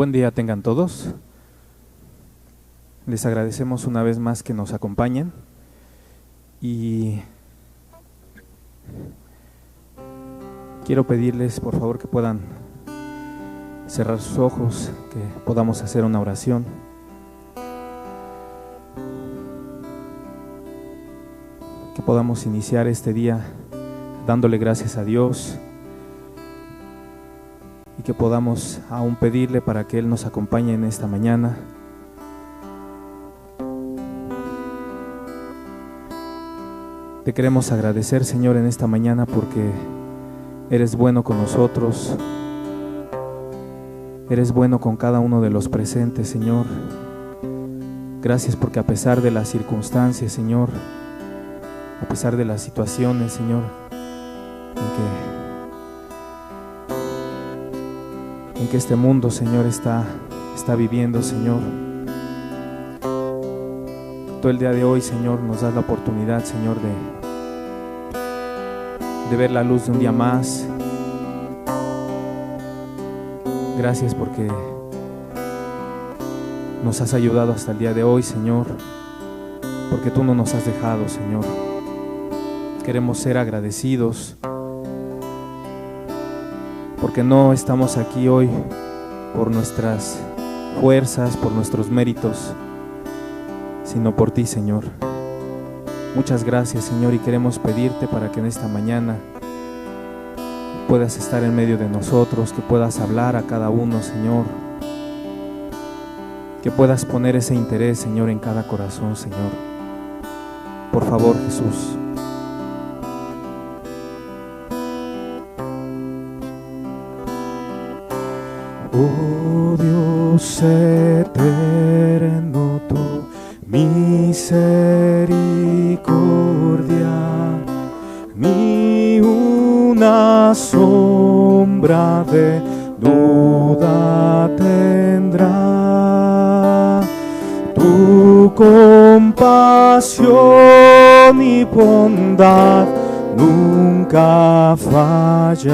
Buen día tengan todos. Les agradecemos una vez más que nos acompañen y quiero pedirles por favor que puedan cerrar sus ojos, que podamos hacer una oración. Que podamos iniciar este día dándole gracias a Dios y que podamos aún pedirle para que Él nos acompañe en esta mañana. Te queremos agradecer, Señor, en esta mañana porque eres bueno con nosotros, eres bueno con cada uno de los presentes, Señor. Gracias porque a pesar de las circunstancias, Señor, a pesar de las situaciones, Señor, en que este mundo, Señor, está viviendo, Señor. Todo el día de hoy, Señor, nos das la oportunidad, Señor, de ver la luz de un día más. Gracias porque nos has ayudado hasta el día de hoy, Señor, porque tú no nos has dejado, Señor. Queremos ser agradecidos porque no estamos aquí hoy por nuestras fuerzas, por nuestros méritos, sino por ti, Señor. Muchas gracias, Señor, y queremos pedirte para que en esta mañana puedas estar en medio de nosotros, que puedas hablar a cada uno, Señor, que puedas poner ese interés, Señor, en cada corazón, Señor. Por favor, Jesús. Oh Dios eterno, tu misericordia ni una sombra de duda tendrá. Tu compasión y bondad nunca fallan,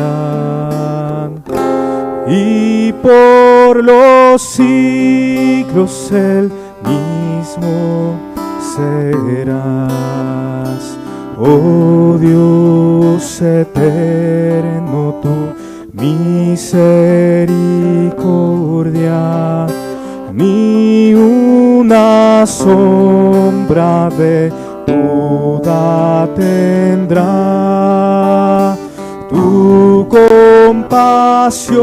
y por los siglos el mismo serás. Oh Dios eterno, tu misericordia ni una sombra de duda tendrá. Tu compasión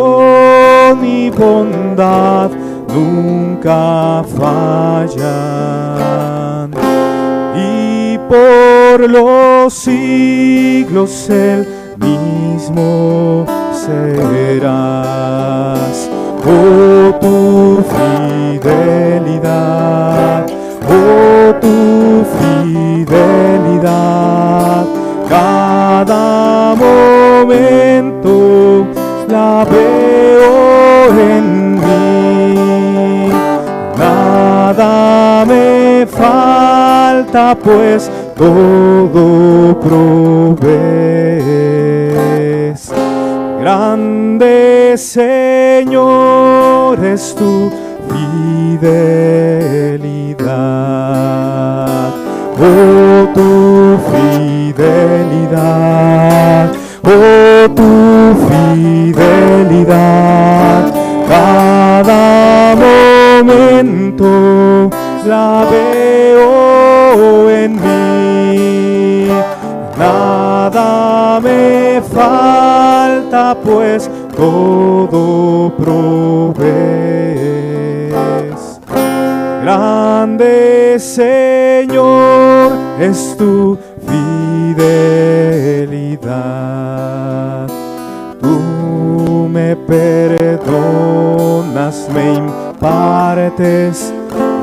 y bondad nunca fallan, y por los siglos el mismo serás. Oh, tu fidelidad, oh, tu fidelidad, cada momento la veo en mí. Nada me falta, pues todo provees. Grande, Señor, es tu fidelidad. Oh, tu fidelidad, oh, tu fidelidad, cada momento la veo en mí. Nada me falta, pues todo provees. Grande, Señor, es tu fidelidad. Tú me perdonas, me impartes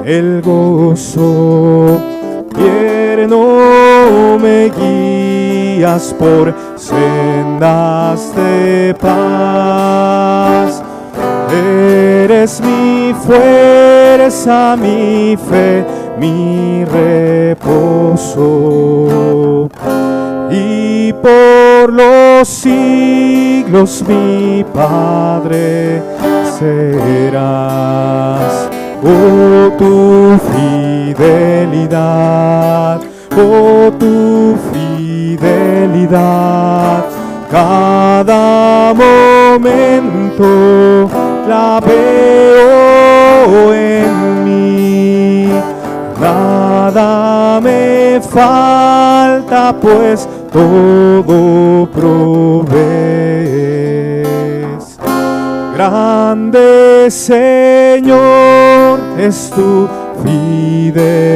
el gozo tierno, me guías por sendas de paz. Eres mi fuerza, mi fe, mi reposo, y por los siglos mi Padre serás. Oh, tu fidelidad, oh, tu fidelidad, cada momento la veo en mí. Nada me falta, pues todo provees. Grande, Señor, es tu fidelidad.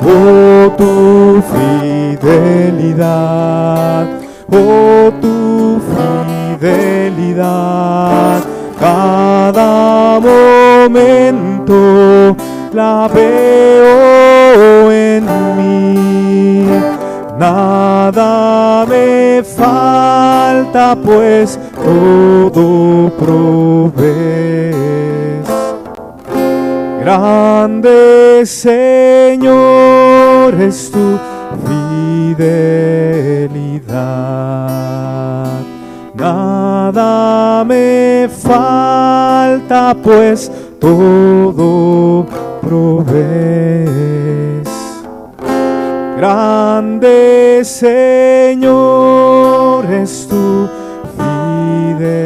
Oh, tu fidelidad, oh, tu fidelidad, cada momento la veo en mí. Nada me falta, pues todo provees. Grande, Señor, es tu fidelidad. Nada me falta, pues todo provees. Grande, Señor, es tu fidelidad.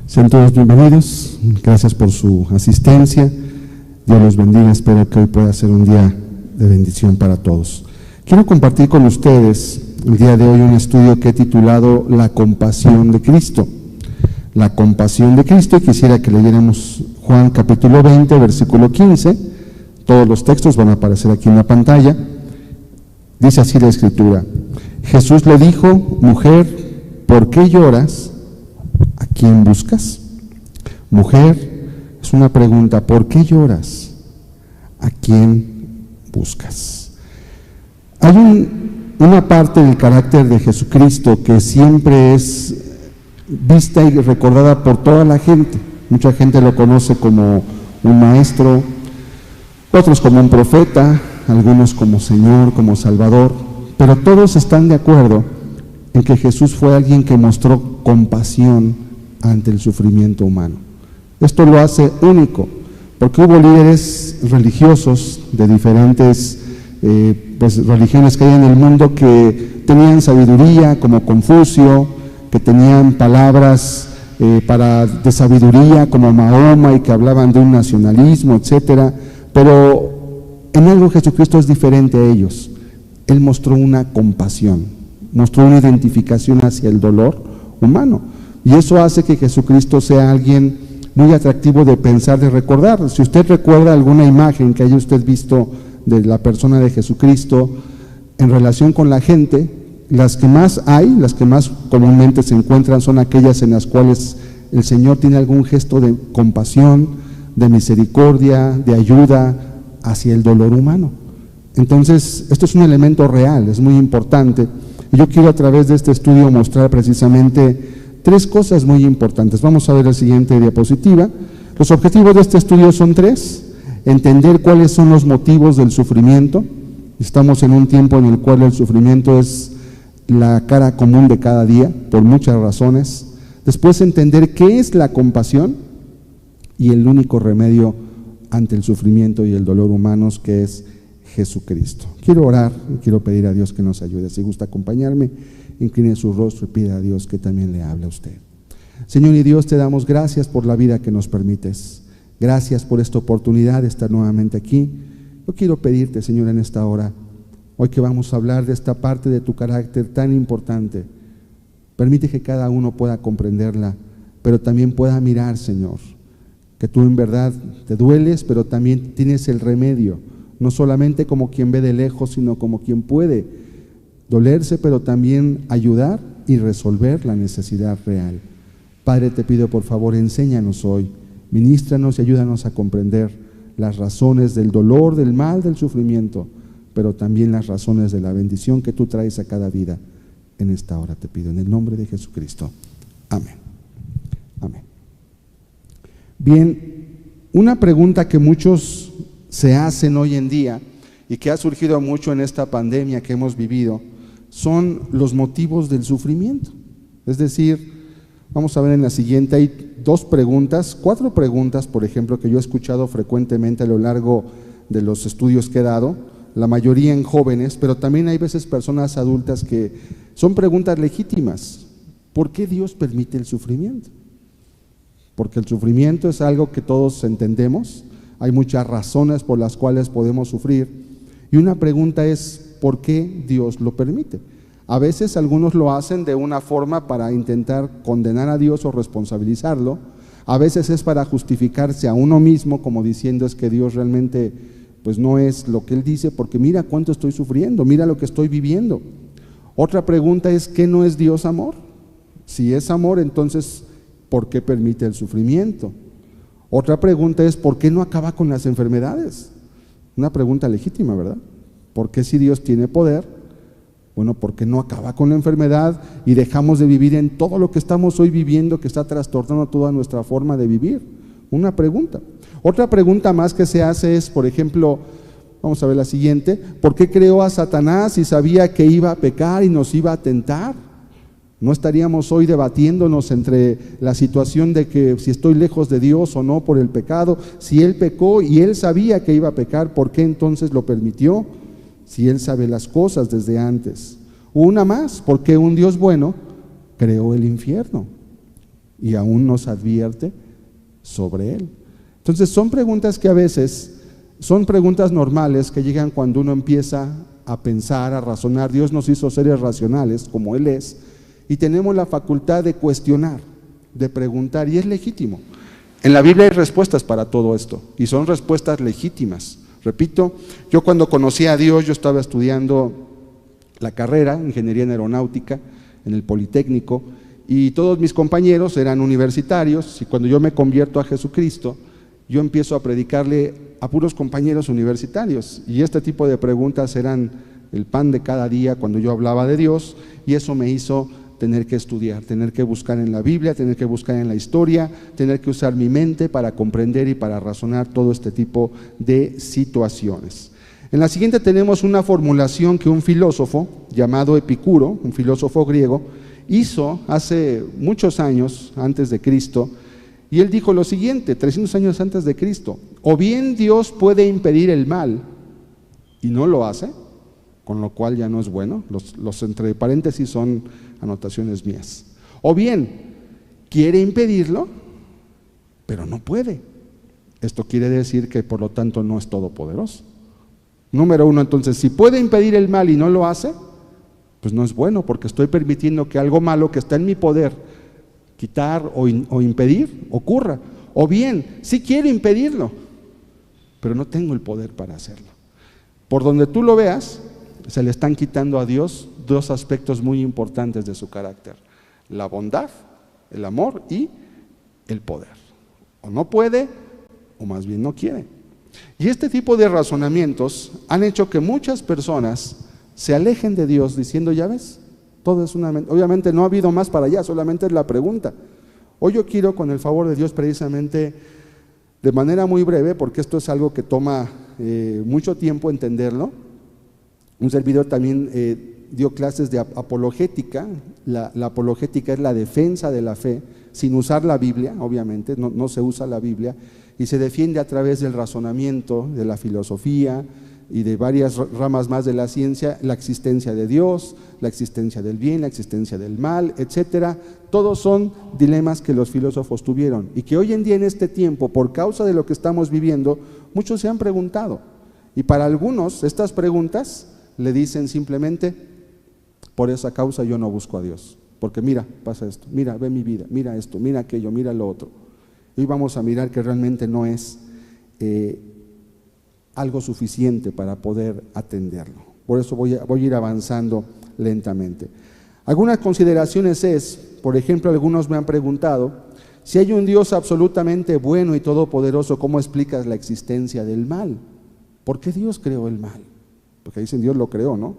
Sean todos bienvenidos, gracias por su asistencia, Dios los bendiga, espero que hoy pueda ser un día de bendición para todos. Quiero compartir con ustedes el día de hoy un estudio que he titulado La compasión de Cristo. La compasión de Cristo, y quisiera que leyéramos Juan capítulo 20, versículo 15, todos los textos van a aparecer aquí en la pantalla. Dice así la Escritura: Jesús le dijo: mujer, ¿por qué lloras? ¿A quién buscas? Mujer, es una pregunta, ¿por qué lloras? ¿A quién buscas? Hay una parte del carácter de Jesucristo que siempre es vista y recordada por toda la gente. Mucha gente lo conoce como un maestro, otros como un profeta, algunos como Señor, como Salvador, pero todos están de acuerdo en que Jesús fue alguien que mostró compasión ante el sufrimiento humano. Esto lo hace único, porque hubo líderes religiosos de diferentes religiones que hay en el mundo que tenían sabiduría, como Confucio, que tenían palabras de sabiduría, como Mahoma, y que hablaban de un nacionalismo, etcétera. Pero en algo Jesucristo es diferente a ellos. Él mostró una compasión, mostró una identificación hacia el dolor humano. Y eso hace que Jesucristo sea alguien muy atractivo de pensar, de recordar. Si usted recuerda alguna imagen que haya usted visto de la persona de Jesucristo en relación con la gente, las que más hay, las que más comúnmente se encuentran son aquellas en las cuales el Señor tiene algún gesto de compasión, de misericordia, de ayuda hacia el dolor humano. Entonces, esto es un elemento real, es muy importante. Y yo quiero a través de este estudio mostrar precisamente tres cosas muy importantes. Vamos a ver la siguiente diapositiva. Los objetivos de este estudio son tres: entender cuáles son los motivos del sufrimiento. Estamos en un tiempo en el cual el sufrimiento es la cara común de cada día, por muchas razones. Después, entender qué es la compasión y el único remedio ante el sufrimiento y el dolor humanos, que es Jesucristo. Quiero orar y quiero pedir a Dios que nos ayude. Si gusta acompañarme, incline su rostro y pida a Dios que también le hable a usted. Señor y Dios, te damos gracias por la vida que nos permites. Gracias por esta oportunidad de estar nuevamente aquí. Yo quiero pedirte, Señor, en esta hora, hoy que vamos a hablar de esta parte de tu carácter tan importante, permite que cada uno pueda comprenderla, pero también pueda mirar, Señor, que tú en verdad te dueles, pero también tienes el remedio, no solamente como quien ve de lejos, sino como quien puede dolerse, pero también ayudar y resolver la necesidad real. Padre, te pido por favor, enséñanos hoy, ministranos y ayúdanos a comprender las razones del dolor, del mal, del sufrimiento, pero también las razones de la bendición que tú traes a cada vida en esta hora, te pido, en el nombre de Jesucristo. Amén. Amén. Bien, una pregunta que muchos se hacen hoy en día y que ha surgido mucho en esta pandemia que hemos vivido, son los motivos del sufrimiento. Es decir, vamos a ver en la siguiente, hay cuatro preguntas, por ejemplo, que yo he escuchado frecuentemente a lo largo de los estudios que he dado, la mayoría en jóvenes, pero también hay veces personas adultas que son preguntas legítimas. ¿Por qué Dios permite el sufrimiento? Porque el sufrimiento es algo que todos entendemos, hay muchas razones por las cuales podemos sufrir, y una pregunta es, ¿por qué Dios lo permite? A veces algunos lo hacen de una forma para intentar condenar a Dios o responsabilizarlo, a veces es para justificarse a uno mismo, como diciendo es que Dios realmente pues no es lo que Él dice, porque mira cuánto estoy sufriendo, mira lo que estoy viviendo. Otra pregunta es, ¿qué no es Dios amor? Si es amor, entonces, ¿por qué permite el sufrimiento? Otra pregunta es, ¿por qué no acaba con las enfermedades? Una pregunta legítima, ¿verdad? ¿Por qué si Dios tiene poder? Bueno, ¿por qué no acaba con la enfermedad y dejamos de vivir en todo lo que estamos hoy viviendo que está trastornando toda nuestra forma de vivir? Una pregunta. Otra pregunta más que se hace es, por ejemplo, vamos a ver la siguiente, ¿por qué creó a Satanás si sabía que iba a pecar y nos iba a tentar? ¿No estaríamos hoy debatiéndonos entre la situación de que si estoy lejos de Dios o no por el pecado? Si Él pecó y Él sabía que iba a pecar, ¿por qué entonces lo permitió? Si Él sabe las cosas desde antes. Una más, ¿por qué un Dios bueno creó el infierno? Y aún nos advierte sobre él. Entonces son preguntas que a veces son preguntas normales que llegan cuando uno empieza a pensar, a razonar. Dios nos hizo seres racionales como Él es y tenemos la facultad de cuestionar, de preguntar, y es legítimo. En la Biblia hay respuestas para todo esto y son respuestas legítimas. Repito, yo cuando conocí a Dios, yo estaba estudiando la carrera, Ingeniería en Aeronáutica, en el Politécnico, y todos mis compañeros eran universitarios, y cuando yo me convierto a Jesucristo, yo empiezo a predicarle a puros compañeros universitarios, y este tipo de preguntas eran el pan de cada día cuando yo hablaba de Dios, y eso me hizo tener que estudiar, tener que buscar en la Biblia, tener que buscar en la historia, tener que usar mi mente para comprender y para razonar todo este tipo de situaciones. En la siguiente tenemos una formulación que un filósofo llamado Epicuro, un filósofo griego, hizo hace muchos años antes de Cristo, y él dijo lo siguiente, 300 años antes de Cristo: o bien Dios puede impedir el mal y no lo hace, con lo cual ya no es bueno, los entre paréntesis son anotaciones mías, o bien quiere impedirlo, pero no puede. Esto quiere decir que por lo tanto no es todopoderoso. Número uno, entonces, si puede impedir el mal y no lo hace, pues no es bueno, porque estoy permitiendo que algo malo que está en mi poder quitar o impedir ocurra. O bien, sí quiero impedirlo, pero no tengo el poder para hacerlo. Por donde tú lo veas, se le están quitando a Dios dos aspectos muy importantes de su carácter: la bondad, el amor y el poder. O no puede, o más bien no quiere. Y este tipo de razonamientos han hecho que muchas personas se alejen de Dios diciendo, ya ves, todo es una mentira. Obviamente no ha habido más para allá, solamente es la pregunta. Hoy yo quiero, con el favor de Dios, precisamente de manera muy breve, porque esto es algo que toma mucho tiempo entenderlo. Un servidor también dio clases de apologética. La apologética es la defensa de la fe, sin usar la Biblia, obviamente, no se usa la Biblia, y se defiende a través del razonamiento, de la filosofía y de varias ramas más de la ciencia, la existencia de Dios, la existencia del bien, la existencia del mal, etcétera. Todos son dilemas que los filósofos tuvieron y que hoy en día, en este tiempo, por causa de lo que estamos viviendo, muchos se han preguntado. Y para algunos estas preguntas le dicen simplemente: por esa causa yo no busco a Dios, porque mira, pasa esto, mira, ve mi vida, mira esto, mira aquello, mira lo otro. Hoy vamos a mirar que realmente no es algo suficiente para poder atenderlo. Por eso voy a ir avanzando lentamente. Algunas consideraciones es, por ejemplo, algunos me han preguntado, si hay un Dios absolutamente bueno y todopoderoso, ¿cómo explicas la existencia del mal? ¿Por qué Dios creó el mal? Porque dicen Dios lo creó, ¿no?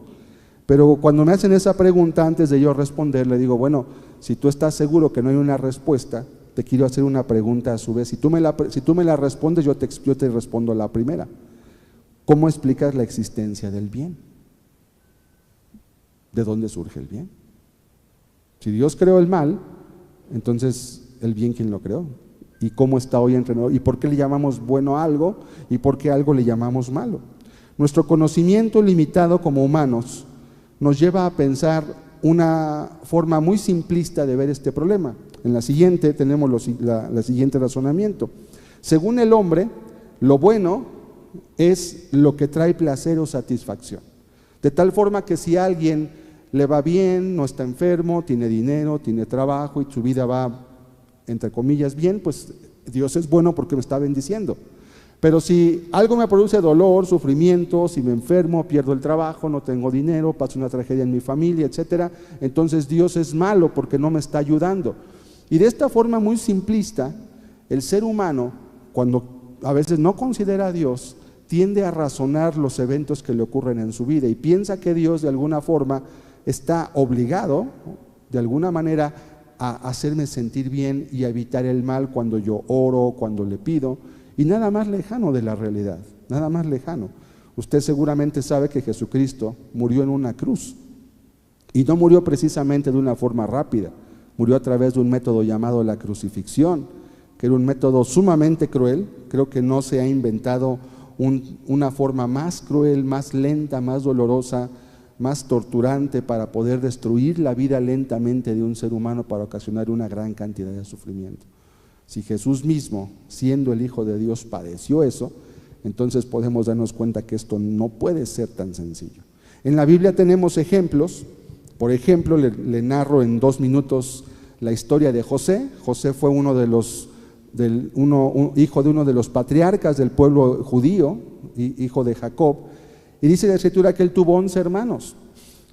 Pero cuando me hacen esa pregunta, antes de yo responder, le digo, bueno, si tú estás seguro que no hay una respuesta, te quiero hacer una pregunta a su vez. Si tú me la respondes, yo te respondo la primera. ¿Cómo explicas la existencia del bien? ¿De dónde surge el bien? Si Dios creó el mal, entonces el bien, ¿quién lo creó? ¿Y cómo está hoy entre nosotros? ¿Y por qué le llamamos bueno a algo? ¿Y por qué algo le llamamos malo? Nuestro conocimiento limitado como humanos nos lleva a pensar una forma muy simplista de ver este problema. En la siguiente tenemos la siguiente razonamiento. Según el hombre, lo bueno es lo que trae placer o satisfacción. De tal forma que si a alguien le va bien, no está enfermo, tiene dinero, tiene trabajo y su vida va, entre comillas, bien, pues Dios es bueno porque me está bendiciendo. Pero si algo me produce dolor, sufrimiento, si me enfermo, pierdo el trabajo, no tengo dinero, pasa una tragedia en mi familia, etcétera, entonces Dios es malo porque no me está ayudando. Y de esta forma muy simplista, el ser humano, cuando a veces no considera a Dios, tiende a razonar los eventos que le ocurren en su vida y piensa que Dios de alguna forma está obligado, de alguna manera, a hacerme sentir bien y a evitar el mal cuando yo oro, cuando le pido, y nada más lejano de la realidad, nada más lejano. Usted seguramente sabe que Jesucristo murió en una cruz y no murió precisamente de una forma rápida, murió a través de un método llamado la crucifixión, que era un método sumamente cruel. Creo que no se ha inventado una forma más cruel, más lenta, más dolorosa, más torturante para poder destruir la vida lentamente de un ser humano para ocasionar una gran cantidad de sufrimiento. Si Jesús mismo, siendo el Hijo de Dios, padeció eso, entonces podemos darnos cuenta que esto no puede ser tan sencillo. En la Biblia tenemos ejemplos. Por ejemplo, le narro en 2 minutos la historia de José. José fue hijo de uno de los patriarcas del pueblo judío, hijo de Jacob, y dice la Escritura que él tuvo 11 hermanos,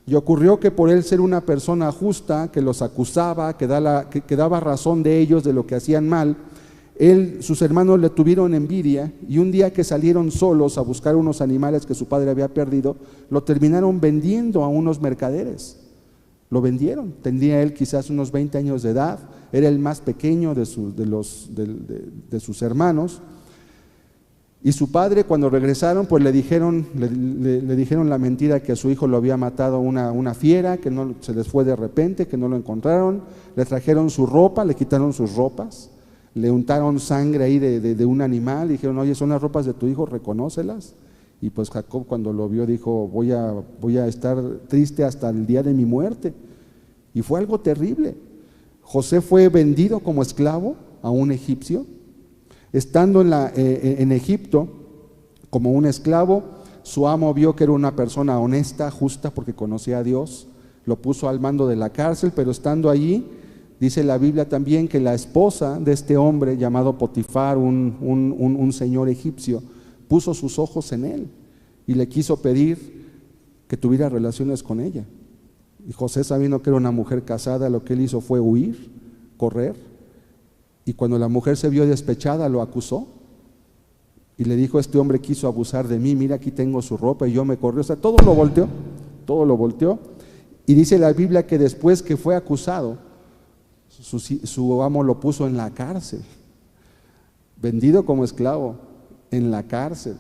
y ocurrió que por él ser una persona justa, que los acusaba, que daba razón de ellos de lo que hacían mal, sus hermanos le tuvieron envidia, y un día que salieron solos a buscar unos animales que su padre había perdido, lo terminaron vendiendo a unos mercaderes. Lo vendieron. Tendría él quizás unos 20 años de edad, era el más pequeño de sus hermanos, y su padre, cuando regresaron, pues le dijeron la mentira que a su hijo lo había matado una fiera, que no se les fue de repente, que no lo encontraron. Le trajeron su ropa, le quitaron sus ropas, le untaron sangre ahí de un animal, y dijeron, oye, son las ropas de tu hijo, reconócelas. Y pues Jacob, cuando lo vio, dijo, voy a estar triste hasta el día de mi muerte. Y fue algo terrible. José fue vendido como esclavo a un egipcio. Estando en Egipto como un esclavo, su amo vio que era una persona honesta, justa, porque conocía a Dios, lo puso al mando de la cárcel, pero estando allí, dice la Biblia también que la esposa de este hombre llamado Potifar, un señor egipcio, puso sus ojos en él y le quiso pedir que tuviera relaciones con ella. Y José, sabiendo que era una mujer casada, lo que él hizo fue huir, correr. Y cuando la mujer se vio despechada, lo acusó y le dijo, este hombre quiso abusar de mí, mira, aquí tengo su ropa, y yo me corrí. O sea, todo lo volteó. Y dice la Biblia que después que fue acusado, su amo lo puso en la cárcel, vendido como esclavo, en la cárcel,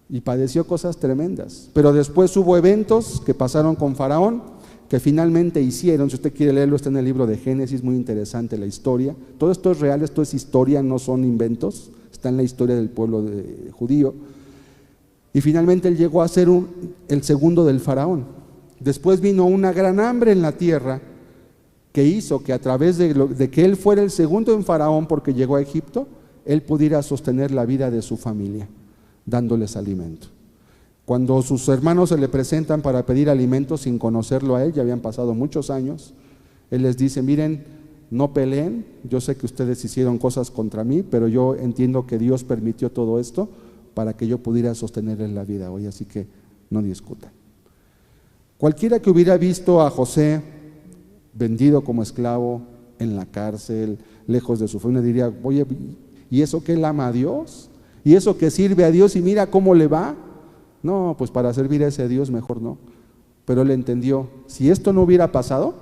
y padeció cosas tremendas. Pero después hubo eventos que pasaron con Faraón, que finalmente hicieron, si usted quiere leerlo, está en el libro de Génesis, muy interesante la historia. Todo esto es real, esto es historia, no son inventos, está en la historia del pueblo judío. Y finalmente él llegó a ser el segundo del Faraón. Después vino una gran hambre en la tierra que hizo que a través de que él fuera el segundo en Faraón, porque llegó a Egipto, él pudiera sostener la vida de su familia, dándoles alimento. Cuando sus hermanos se le presentan para pedir alimento sin conocerlo a él, ya habían pasado muchos años, él les dice, miren, no peleen, yo sé que ustedes hicieron cosas contra mí, pero yo entiendo que Dios permitió todo esto para que yo pudiera sostenerles la vida hoy, así que no discutan. Cualquiera que hubiera visto a José vendido como esclavo en la cárcel, lejos de su familia, diría, oye, ¿y eso que él ama a Dios? ¿Y eso que sirve a Dios y mira cómo le va? No, pues para servir a ese Dios mejor no. Pero él entendió, si esto no hubiera pasado,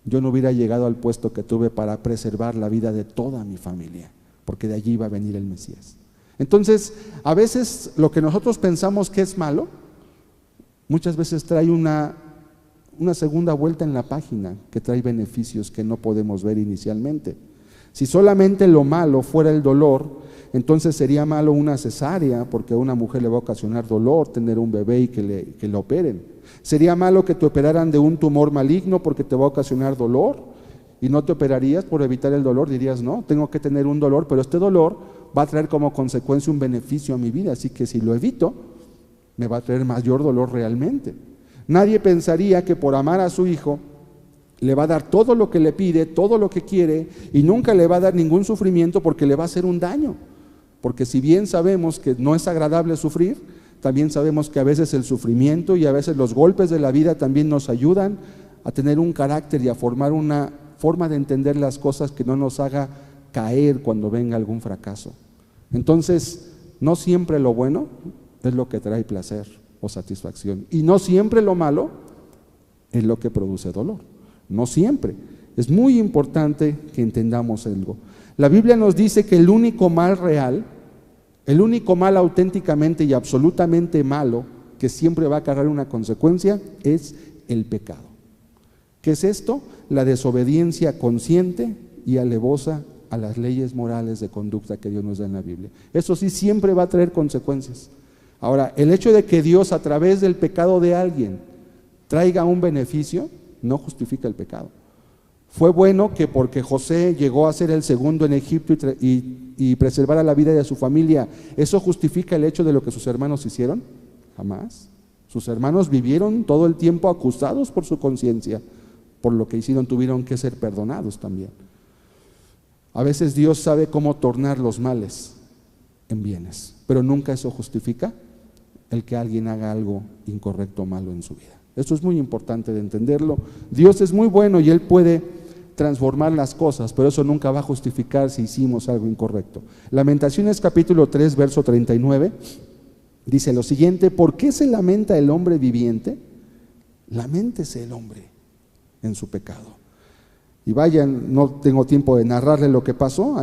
yo no hubiera llegado al puesto que tuve para preservar la vida de toda mi familia, porque de allí iba a venir el Mesías. Entonces, a veces lo que nosotros pensamos que es malo, muchas veces trae una segunda vuelta en la página, que trae beneficios que no podemos ver inicialmente. Si solamente lo malo fuera el dolor, entonces sería malo una cesárea, porque a una mujer le va a ocasionar dolor tener un bebé y que le operen. Sería malo que te operaran de un tumor maligno porque te va a ocasionar dolor, y no te operarías por evitar el dolor, dirías, no, tengo que tener un dolor, pero este dolor va a traer como consecuencia un beneficio a mi vida, así que si lo evito, me va a traer mayor dolor realmente. Nadie pensaría que por amar a su hijo le va a dar todo lo que le pide, todo lo que quiere, y nunca le va a dar ningún sufrimiento porque le va a hacer un daño. Porque si bien sabemos que no es agradable sufrir, también sabemos que a veces el sufrimiento y a veces los golpes de la vida también nos ayudan a tener un carácter y a formar una forma de entender las cosas que no nos haga caer cuando venga algún fracaso. Entonces, no siempre lo bueno es lo que trae placer o satisfacción, y no siempre lo malo es lo que produce dolor. No siempre. Es muy importante que entendamos algo. La Biblia nos dice que el único mal real, el único mal auténticamente y absolutamente malo, que siempre va a cargar una consecuencia, es el pecado. ¿Qué es esto? La desobediencia consciente y alevosa a las leyes morales de conducta que Dios nos da en la Biblia. Eso sí, siempre va a traer consecuencias. Ahora, el hecho de que Dios a través del pecado de alguien traiga un beneficio, no justifica el pecado. Fue bueno que porque José llegó a ser el segundo en Egipto y preservara la vida de su familia, ¿eso justifica el hecho de lo que sus hermanos hicieron? Jamás. Sus hermanos vivieron todo el tiempo acusados por su conciencia, por lo que hicieron, tuvieron que ser perdonados también. A veces Dios sabe cómo tornar los males en bienes, pero nunca eso justifica el que alguien haga algo incorrecto o malo en su vida. Esto es muy importante de entenderlo. Dios es muy bueno y Él puede transformar las cosas, pero eso nunca va a justificar si hicimos algo incorrecto. Lamentaciones capítulo 3, verso 39, dice lo siguiente: ¿por qué se lamenta el hombre viviente? Laméntese el hombre en su pecado. Y vayan, no tengo tiempo de narrarle lo que pasó.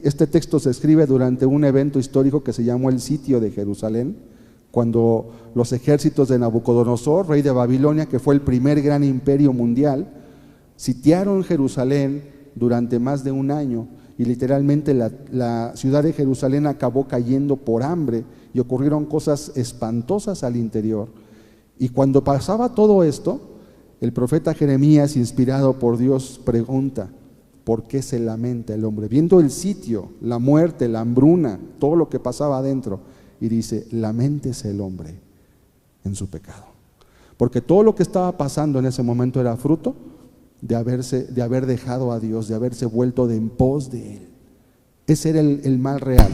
Este texto se escribe durante un evento histórico que se llamó el sitio de Jerusalén, cuando los ejércitos de Nabucodonosor, rey de Babilonia, que fue el primer gran imperio mundial, sitiaron Jerusalén durante más de un año, y literalmente la ciudad de Jerusalén acabó cayendo por hambre y ocurrieron cosas espantosas al interior. Y cuando pasaba todo esto, el profeta Jeremías, inspirado por Dios, pregunta: ¿por qué se lamenta el hombre? Viendo el sitio, la muerte, la hambruna, todo lo que pasaba adentro, y dice: laméntese el hombre en su pecado. Porque todo lo que estaba pasando en ese momento era fruto de haber dejado a Dios, de haberse vuelto de en pos de Él. Ese era el mal real.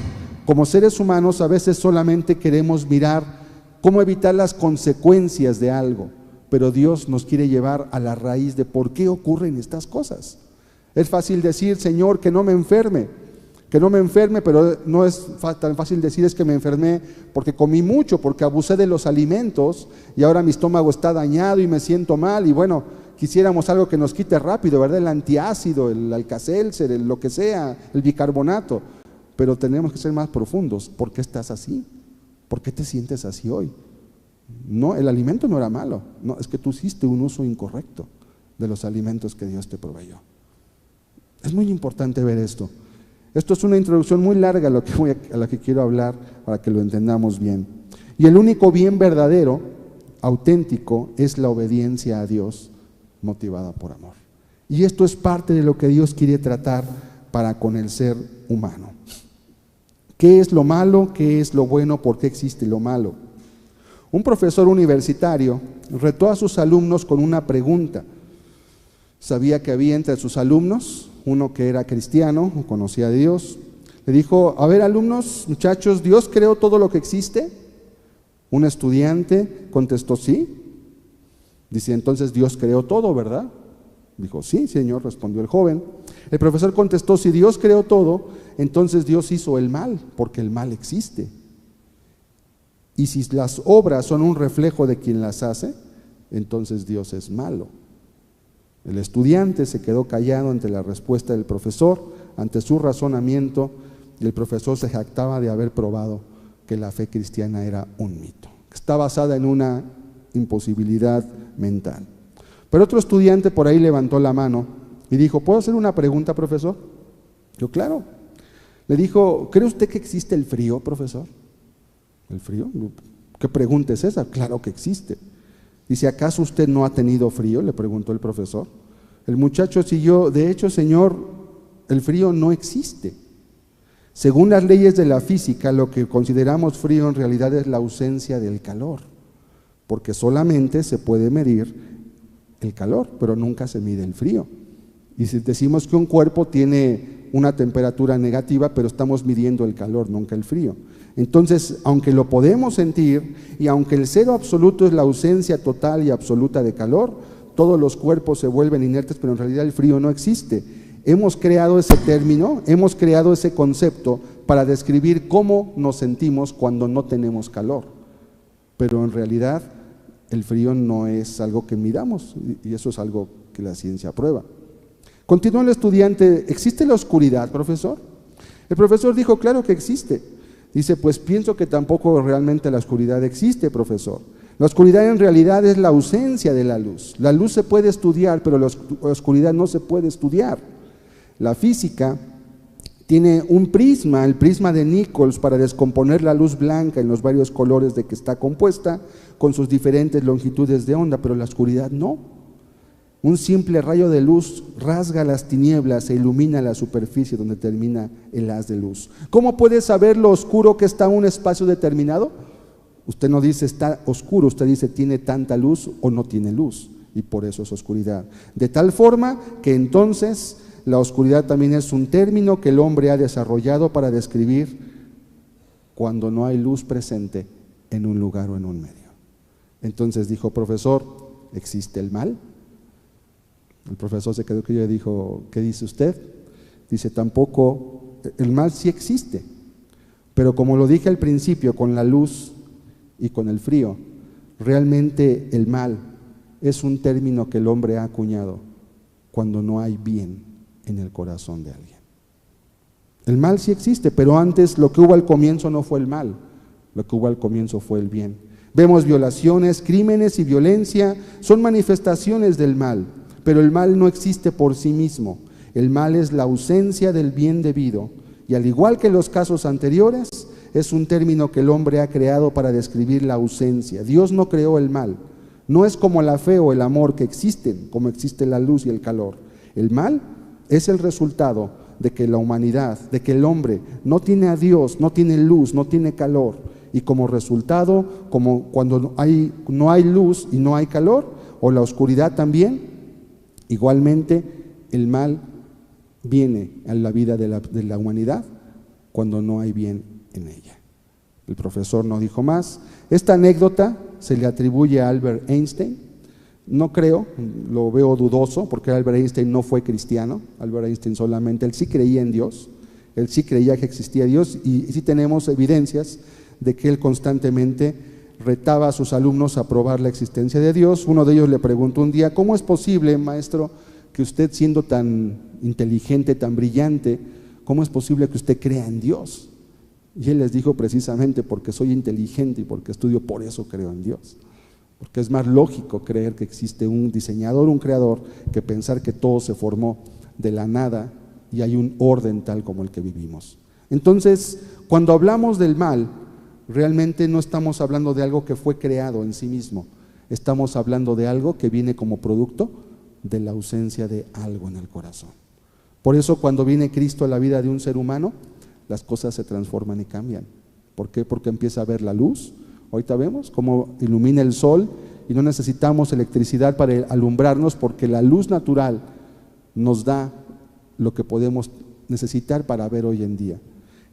Como seres humanos a veces solamente queremos mirar cómo evitar las consecuencias de algo, pero Dios nos quiere llevar a la raíz de por qué ocurren estas cosas. Es fácil decir: Señor, que no me enferme, pero no es tan fácil decir: es que me enfermé porque comí mucho, porque abusé de los alimentos y ahora mi estómago está dañado y me siento mal, y bueno, quisiéramos algo que nos quite rápido, ¿verdad? El antiácido, el Alka-Seltzer, lo que sea, el bicarbonato. Pero tenemos que ser más profundos. ¿Por qué estás así? ¿Por qué te sientes así hoy? No, el alimento no era malo, no, es que tú hiciste un uso incorrecto de los alimentos que Dios te proveyó. Es muy importante ver esto. Esto es una introducción muy larga a la que quiero hablar para que lo entendamos bien. Y el único bien verdadero, auténtico, es la obediencia a Dios motivada por amor. Y esto es parte de lo que Dios quiere tratar para con el ser humano. ¿Qué es lo malo? ¿Qué es lo bueno? ¿Por qué existe lo malo? Un profesor universitario retó a sus alumnos con una pregunta. Sabía que había entre sus alumnos uno que era cristiano, conocía a Dios. Le dijo: a ver, alumnos, muchachos, ¿Dios creó todo lo que existe? Un estudiante contestó: sí. Dice, entonces Dios creó todo, ¿verdad? Dijo, sí, Señor, respondió el joven. El profesor contestó, si Dios creó todo, entonces Dios hizo el mal, porque el mal existe. Y si las obras son un reflejo de quien las hace, entonces Dios es malo. El estudiante se quedó callado ante la respuesta del profesor, ante su razonamiento, y el profesor se jactaba de haber probado que la fe cristiana era un mito, que está basada en una imposibilidad mental. Pero otro estudiante por ahí levantó la mano y dijo, ¿puedo hacer una pregunta, profesor? Yo, claro. Le dijo, ¿cree usted que existe el frío, profesor? ¿El frío? ¿Qué pregunta es esa? Claro que existe. Dice, ¿acaso usted no ha tenido frío?, le preguntó el profesor. El muchacho siguió, de hecho, señor, el frío no existe. Según las leyes de la física, lo que consideramos frío en realidad es la ausencia del calor, porque solamente se puede medir el calor, pero nunca se mide el frío. Y si decimos que un cuerpo tiene una temperatura negativa, pero estamos midiendo el calor, nunca el frío. Entonces, aunque lo podemos sentir, y aunque el cero absoluto es la ausencia total y absoluta de calor, todos los cuerpos se vuelven inertes, pero en realidad el frío no existe. Hemos creado ese término, hemos creado ese concepto para describir cómo nos sentimos cuando no tenemos calor, pero en realidad el frío no es algo que midamos, y eso es algo que la ciencia prueba. Continuó el estudiante, ¿existe la oscuridad, profesor? El profesor dijo, claro que existe. Dice, pues pienso que tampoco realmente la oscuridad existe, profesor. La oscuridad en realidad es la ausencia de la luz. La luz se puede estudiar, pero la oscuridad no se puede estudiar. La física tiene un prisma, el prisma de Nichols, para descomponer la luz blanca en los varios colores de que está compuesta, con sus diferentes longitudes de onda, pero la oscuridad no. Un simple rayo de luz rasga las tinieblas e ilumina la superficie donde termina el haz de luz. ¿Cómo puede saber lo oscuro que está en un espacio determinado? Usted no dice está oscuro, usted dice tiene tanta luz o no tiene luz, y por eso es oscuridad. De tal forma que entonces la oscuridad también es un término que el hombre ha desarrollado para describir cuando no hay luz presente en un lugar o en un medio. Entonces dijo, profesor, ¿existe el mal? El profesor se quedó callado y dijo, ¿qué dice usted? Dice, tampoco, el mal sí existe, pero como lo dije al principio, con la luz y con el frío, realmente el mal es un término que el hombre ha acuñado cuando no hay bien en el corazón de alguien. El mal sí existe, pero antes lo que hubo al comienzo no fue el mal, lo que hubo al comienzo fue el bien. Vemos violaciones, crímenes y violencia, son manifestaciones del mal, pero el mal no existe por sí mismo. El mal es la ausencia del bien debido, y al igual que en los casos anteriores, es un término que el hombre ha creado para describir la ausencia. Dios no creó el mal, no es como la fe o el amor que existen, como existe la luz y el calor. El mal es el resultado de que la humanidad, de que el hombre no tiene a Dios, no tiene luz, no tiene calor, y como resultado, como cuando no hay luz y no hay calor, o la oscuridad también, igualmente el mal viene a la vida de la humanidad cuando no hay bien en ella. El profesor no dijo más. Esta anécdota se le atribuye a Albert Einstein. No creo, lo veo dudoso, porque Albert Einstein no fue cristiano. Albert Einstein solamente, él sí creía en Dios, él sí creía que existía Dios, y sí tenemos evidencias de que él constantemente retaba a sus alumnos a probar la existencia de Dios. Uno de ellos le preguntó un día, ¿cómo es posible, maestro, que usted siendo tan inteligente, tan brillante, cómo es posible que usted crea en Dios? Y él les dijo, precisamente porque soy inteligente y porque estudio, por eso creo en Dios. Porque es más lógico creer que existe un diseñador, un creador, que pensar que todo se formó de la nada y hay un orden tal como el que vivimos. Entonces, cuando hablamos del mal, realmente no estamos hablando de algo que fue creado en sí mismo, estamos hablando de algo que viene como producto de la ausencia de algo en el corazón. Por eso cuando viene Cristo a la vida de un ser humano, las cosas se transforman y cambian. ¿Por qué? Porque empieza a ver la luz. Ahorita vemos cómo ilumina el sol y no necesitamos electricidad para alumbrarnos, porque la luz natural nos da lo que podemos necesitar para ver hoy en día.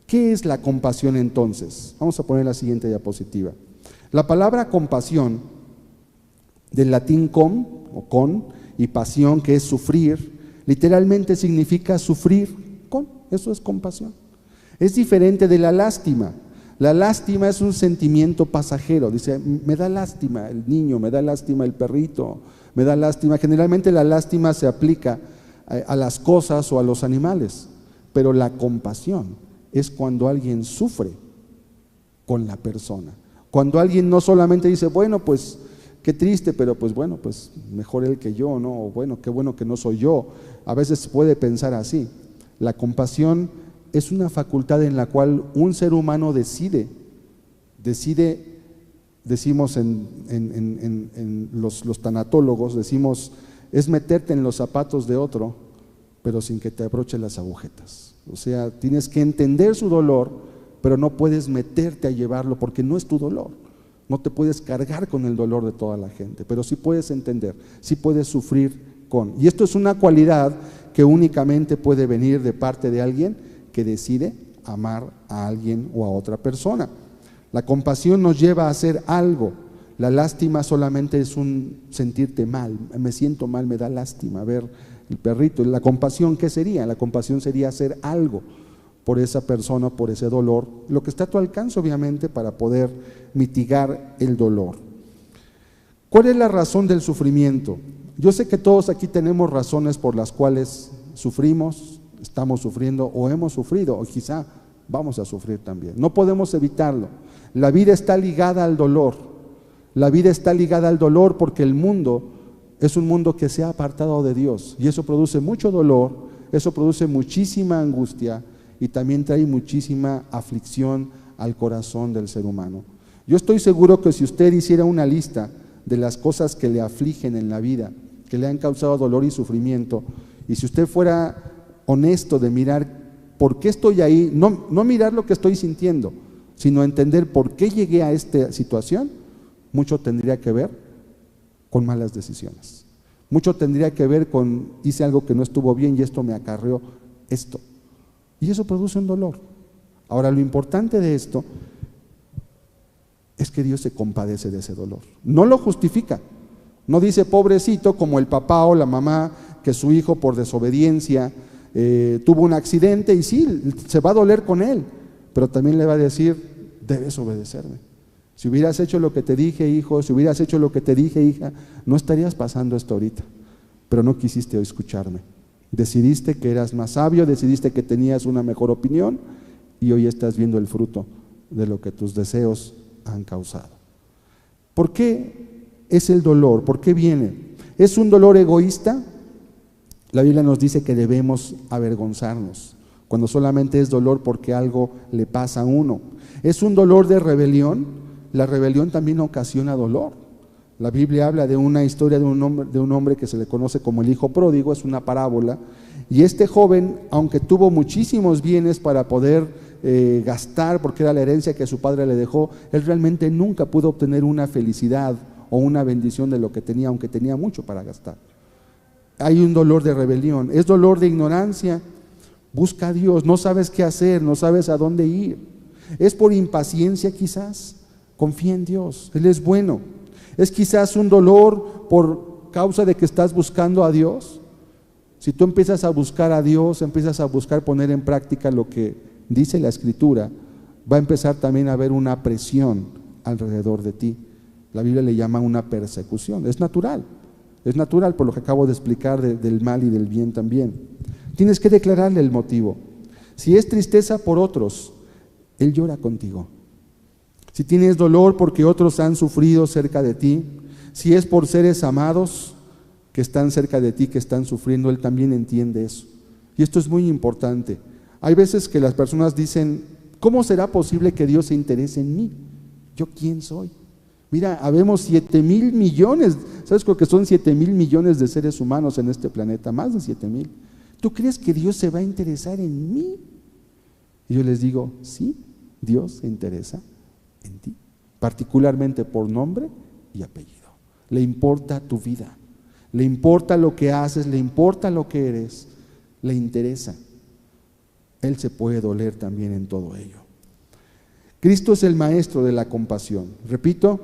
¿Qué es la compasión entonces? Vamos a poner la siguiente diapositiva. La palabra compasión del latín com o con y pasión, que es sufrir, literalmente significa sufrir con, eso es compasión. Es diferente de la lástima. La lástima es un sentimiento pasajero. Dice, me da lástima el niño, me da lástima el perrito, me da lástima. Generalmente la lástima se aplica a las cosas o a los animales, pero la compasión es cuando alguien sufre con la persona. Cuando alguien no solamente dice, bueno, pues qué triste, pero pues bueno, pues mejor él que yo, ¿no? O bueno, qué bueno que no soy yo. A veces se puede pensar así. La compasión es una facultad en la cual un ser humano decide, decimos en los tanatólogos, decimos, es meterte en los zapatos de otro, pero sin que te abroche las agujetas. O sea, tienes que entender su dolor, pero no puedes meterte a llevarlo porque no es tu dolor. No te puedes cargar con el dolor de toda la gente, pero sí puedes entender, sí puedes sufrir con. Y esto es una cualidad que únicamente puede venir de parte de alguien que decide amar a alguien o a otra persona. La compasión nos lleva a hacer algo. La lástima solamente es un sentirte mal. Me siento mal, me da lástima ver el perrito. La compasión, ¿qué sería? La compasión sería hacer algo por esa persona, por ese dolor, lo que está a tu alcance obviamente para poder mitigar el dolor. ¿Cuál es la razón del sufrimiento? Yo sé que todos aquí tenemos razones por las cuales sufrimos, estamos sufriendo o hemos sufrido o quizá vamos a sufrir también. No podemos evitarlo. La vida está ligada al dolor. La vida está ligada al dolor porque el mundo es un mundo que se ha apartado de Dios y eso produce mucho dolor, eso produce muchísima angustia y también trae muchísima aflicción al corazón del ser humano. Yo estoy seguro que si usted hiciera una lista de las cosas que le afligen en la vida, que le han causado dolor y sufrimiento, y si usted fuera honesto de mirar por qué estoy ahí, no mirar lo que estoy sintiendo, sino entender por qué llegué a esta situación, mucho tendría que ver con malas decisiones. Mucho tendría que ver con hice algo que no estuvo bien y esto me acarreó esto. Y eso produce un dolor. Ahora, lo importante de esto es que Dios se compadece de ese dolor. No lo justifica. No dice pobrecito como el papá o la mamá que su hijo por desobediencia tuvo un accidente y sí, se va a doler con él, pero también le va a decir, debes obedecerme. Si hubieras hecho lo que te dije, hijo, si hubieras hecho lo que te dije, hija, no estarías pasando esto ahorita, pero no quisiste escucharme. Decidiste que eras más sabio, decidiste que tenías una mejor opinión y hoy estás viendo el fruto de lo que tus deseos han causado. ¿Por qué es el dolor? ¿Por qué viene? ¿Es un dolor egoísta? La Biblia nos dice que debemos avergonzarnos cuando solamente es dolor porque algo le pasa a uno. ¿Es un dolor de rebelión? La rebelión también ocasiona dolor. La Biblia habla de una historia de un hombre que se le conoce como el hijo pródigo, es una parábola, y este joven, aunque tuvo muchísimos bienes para poder gastar, porque era la herencia que su padre le dejó, él realmente nunca pudo obtener una felicidad o una bendición de lo que tenía, aunque tenía mucho para gastar. Hay un dolor de rebelión, es dolor de ignorancia. Busca a Dios, no sabes qué hacer, no sabes a dónde ir. Es por impaciencia quizás. Confía en Dios, Él es bueno. Es quizás un dolor por causa de que estás buscando a Dios. Si tú empiezas a buscar a Dios, empiezas a buscar poner en práctica lo que dice la Escritura, va a empezar también a haber una presión alrededor de ti. La Biblia le llama una persecución. Es natural por lo que acabo de explicar del mal y del bien también. Tienes que declararle el motivo. Si es tristeza por otros, Él llora contigo. Si tienes dolor porque otros han sufrido cerca de ti, si es por seres amados que están cerca de ti, que están sufriendo, Él también entiende eso. Y esto es muy importante. Hay veces que las personas dicen, ¿cómo será posible que Dios se interese en mí? ¿Yo quién soy? Mira, habemos 7,000 millones, ¿sabes lo que son 7,000 millones de seres humanos en este planeta? Más de 7,000. ¿Tú crees que Dios se va a interesar en mí? Y yo les digo, sí, Dios se interesa en ti, particularmente por nombre y apellido. Le importa tu vida, le importa lo que haces, le importa lo que eres, le interesa. Él se puede doler también en todo ello. Cristo es el maestro de la compasión. Repito,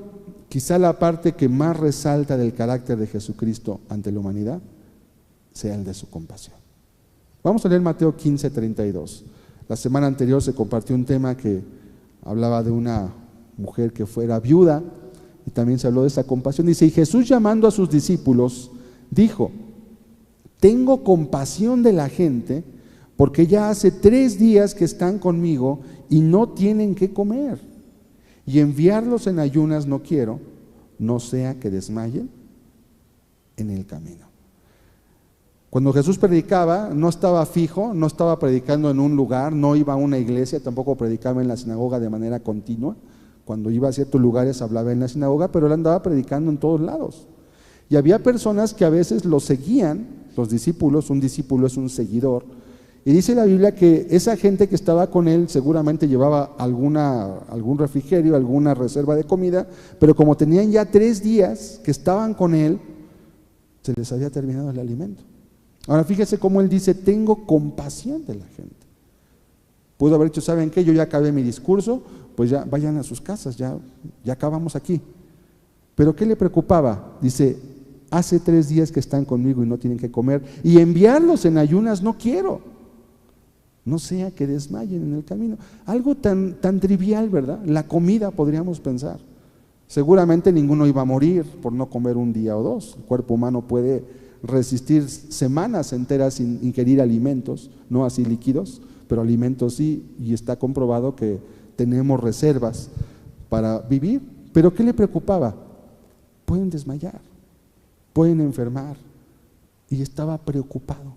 quizá la parte que más resalta del carácter de Jesucristo ante la humanidad sea el de su compasión. Vamos a leer Mateo 15:32. La semana anterior se compartió un tema que hablaba de una mujer que fuera viuda y también se habló de esa compasión. Dice, y Jesús, llamando a sus discípulos, dijo: tengo compasión de la gente, porque ya hace 3 días que están conmigo y no tienen qué comer, y enviarlos en ayunas no quiero, no sea que desmayen en el camino. Cuando Jesús predicaba, no estaba fijo, no estaba predicando en un lugar, no iba a una iglesia, tampoco predicaba en la sinagoga de manera continua. Cuando iba a ciertos lugares hablaba en la sinagoga, pero él andaba predicando en todos lados. Y había personas que a veces lo seguían, los discípulos. Un discípulo es un seguidor. Y dice la Biblia que esa gente que estaba con él seguramente llevaba algún refrigerio, alguna reserva de comida, pero como tenían ya 3 días que estaban con él, se les había terminado el alimento. Ahora fíjese cómo él dice: tengo compasión de la gente. Pudo haber dicho: ¿saben qué? Yo ya acabé mi discurso, pues ya vayan a sus casas, ya acabamos aquí. Pero ¿qué le preocupaba? Dice: hace 3 días que están conmigo y no tienen que comer, y enviarlos en ayunas no quiero, no sea que desmayen en el camino. Algo tan trivial, ¿verdad? La comida, podríamos pensar. Seguramente ninguno iba a morir por no comer un día o 2. El cuerpo humano puede resistir semanas enteras sin ingerir alimentos, no así líquidos, pero alimentos sí, y está comprobado que tenemos reservas para vivir. Pero ¿qué le preocupaba? Pueden desmayar, pueden enfermar, y estaba preocupado.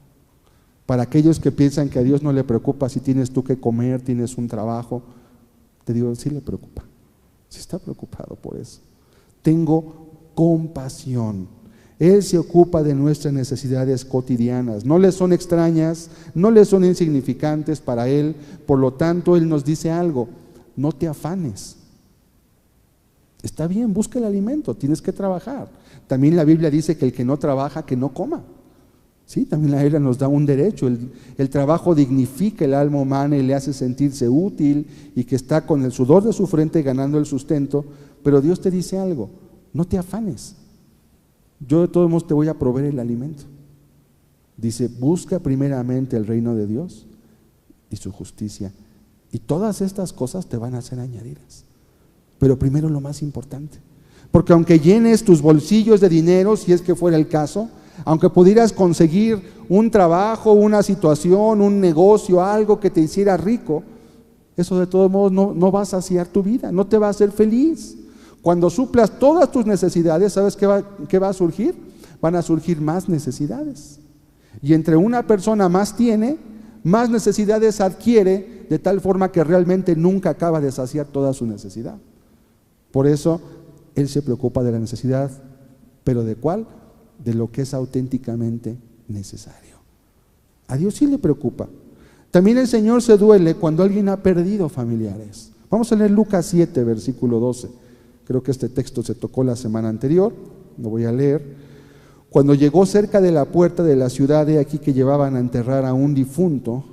Para aquellos que piensan que a Dios no le preocupa si tienes tú que comer, tienes un trabajo, te digo, sí le preocupa, sí está preocupado por eso. Tengo compasión. Él se ocupa de nuestras necesidades cotidianas, no le son extrañas, no le son insignificantes para Él. Por lo tanto, Él nos dice algo: no te afanes. Está bien, busca el alimento, tienes que trabajar. También la Biblia dice que el que no trabaja, que no coma. Sí, también la Biblia nos da un derecho. El trabajo dignifica el alma humana y le hace sentirse útil, y que está con el sudor de su frente ganando el sustento. Pero Dios te dice algo: no te afanes. Yo de todos modos te voy a proveer el alimento. Dice: busca primeramente el reino de Dios y su justicia, y todas estas cosas te van a ser añadidas. Pero primero lo más importante, porque aunque llenes tus bolsillos de dinero, si es que fuera el caso, aunque pudieras conseguir un trabajo, una situación, un negocio, algo que te hiciera rico, eso de todos modos no va a saciar tu vida, no te va a hacer feliz. Cuando suplas todas tus necesidades, ¿sabes qué va a surgir? Van a surgir más necesidades. Y entre una persona más tiene, más necesidades adquiere, de tal forma que realmente nunca acaba de saciar toda su necesidad. Por eso Él se preocupa de la necesidad, pero ¿de cuál? De lo que es auténticamente necesario. A Dios sí le preocupa. También el Señor se duele cuando alguien ha perdido familiares. Vamos a leer Lucas 7, versículo 12. Creo que este texto se tocó la semana anterior, lo voy a leer. Cuando llegó cerca de la puerta de la ciudad, he aquí que llevaban a enterrar a un difunto.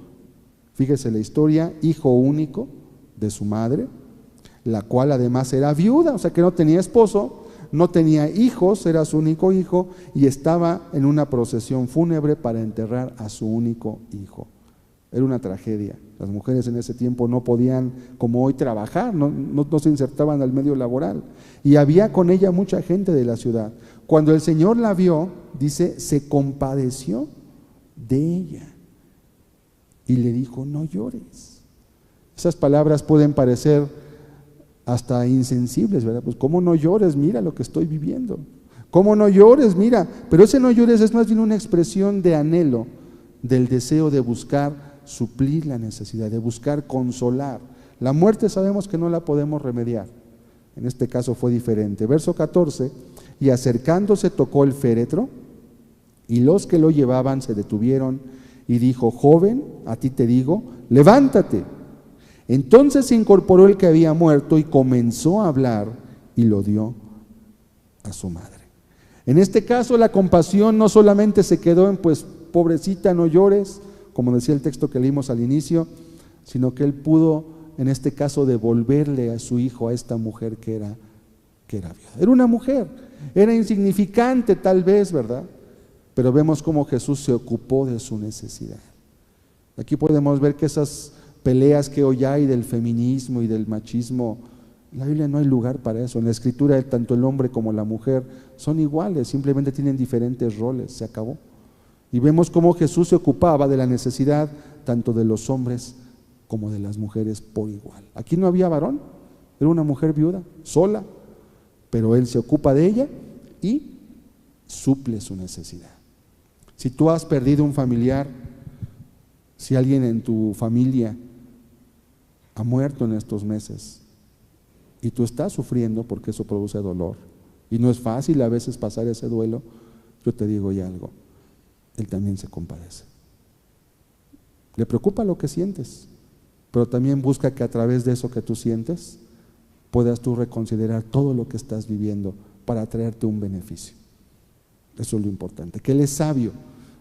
Fíjese la historia: hijo único de su madre, la cual además era viuda, o sea que no tenía esposo, no tenía hijos, era su único hijo, y estaba en una procesión fúnebre para enterrar a su único hijo. Era una tragedia. Las mujeres en ese tiempo no podían, como hoy, trabajar, no se insertaban al medio laboral. Y había con ella mucha gente de la ciudad. Cuando el Señor la vio, dice, se compadeció de ella y le dijo: no llores. Esas palabras pueden parecer hasta insensibles, ¿verdad? Pues ¿cómo no llores? Mira lo que estoy viviendo. ¿Cómo no llores? Mira. Pero ese no llores es más bien una expresión de anhelo, del deseo de buscar suplir la necesidad, de buscar consolar. La muerte sabemos que no la podemos remediar. En este caso fue diferente. Verso 14: y acercándose tocó el féretro, y los que lo llevaban se detuvieron, y dijo: joven, a ti te digo, levántate. Entonces se incorporó el que había muerto y comenzó a hablar, y lo dio a su madre. En este caso la compasión no solamente se quedó en pues pobrecita, no llores, como decía el texto que leímos al inicio, sino que él pudo, en este caso, devolverle a su hijo, a esta mujer que que era viuda. Era una mujer, era insignificante tal vez, ¿verdad? Pero vemos cómo Jesús se ocupó de su necesidad. Aquí podemos ver que esas peleas que hoy hay del feminismo y del machismo, en la Biblia no hay lugar para eso. En la Escritura tanto el hombre como la mujer son iguales, simplemente tienen diferentes roles, se acabó. Y vemos cómo Jesús se ocupaba de la necesidad tanto de los hombres como de las mujeres por igual. Aquí no había varón, era una mujer viuda, sola, pero Él se ocupa de ella y suple su necesidad. Si tú has perdido un familiar, si alguien en tu familia ha muerto en estos meses y tú estás sufriendo porque eso produce dolor y no es fácil a veces pasar ese duelo, yo te digo ya algo, Él también se compadece. Le preocupa lo que sientes, pero también busca que a través de eso que tú sientes puedas tú reconsiderar todo lo que estás viviendo para traerte un beneficio. Eso es lo importante, que Él es sabio.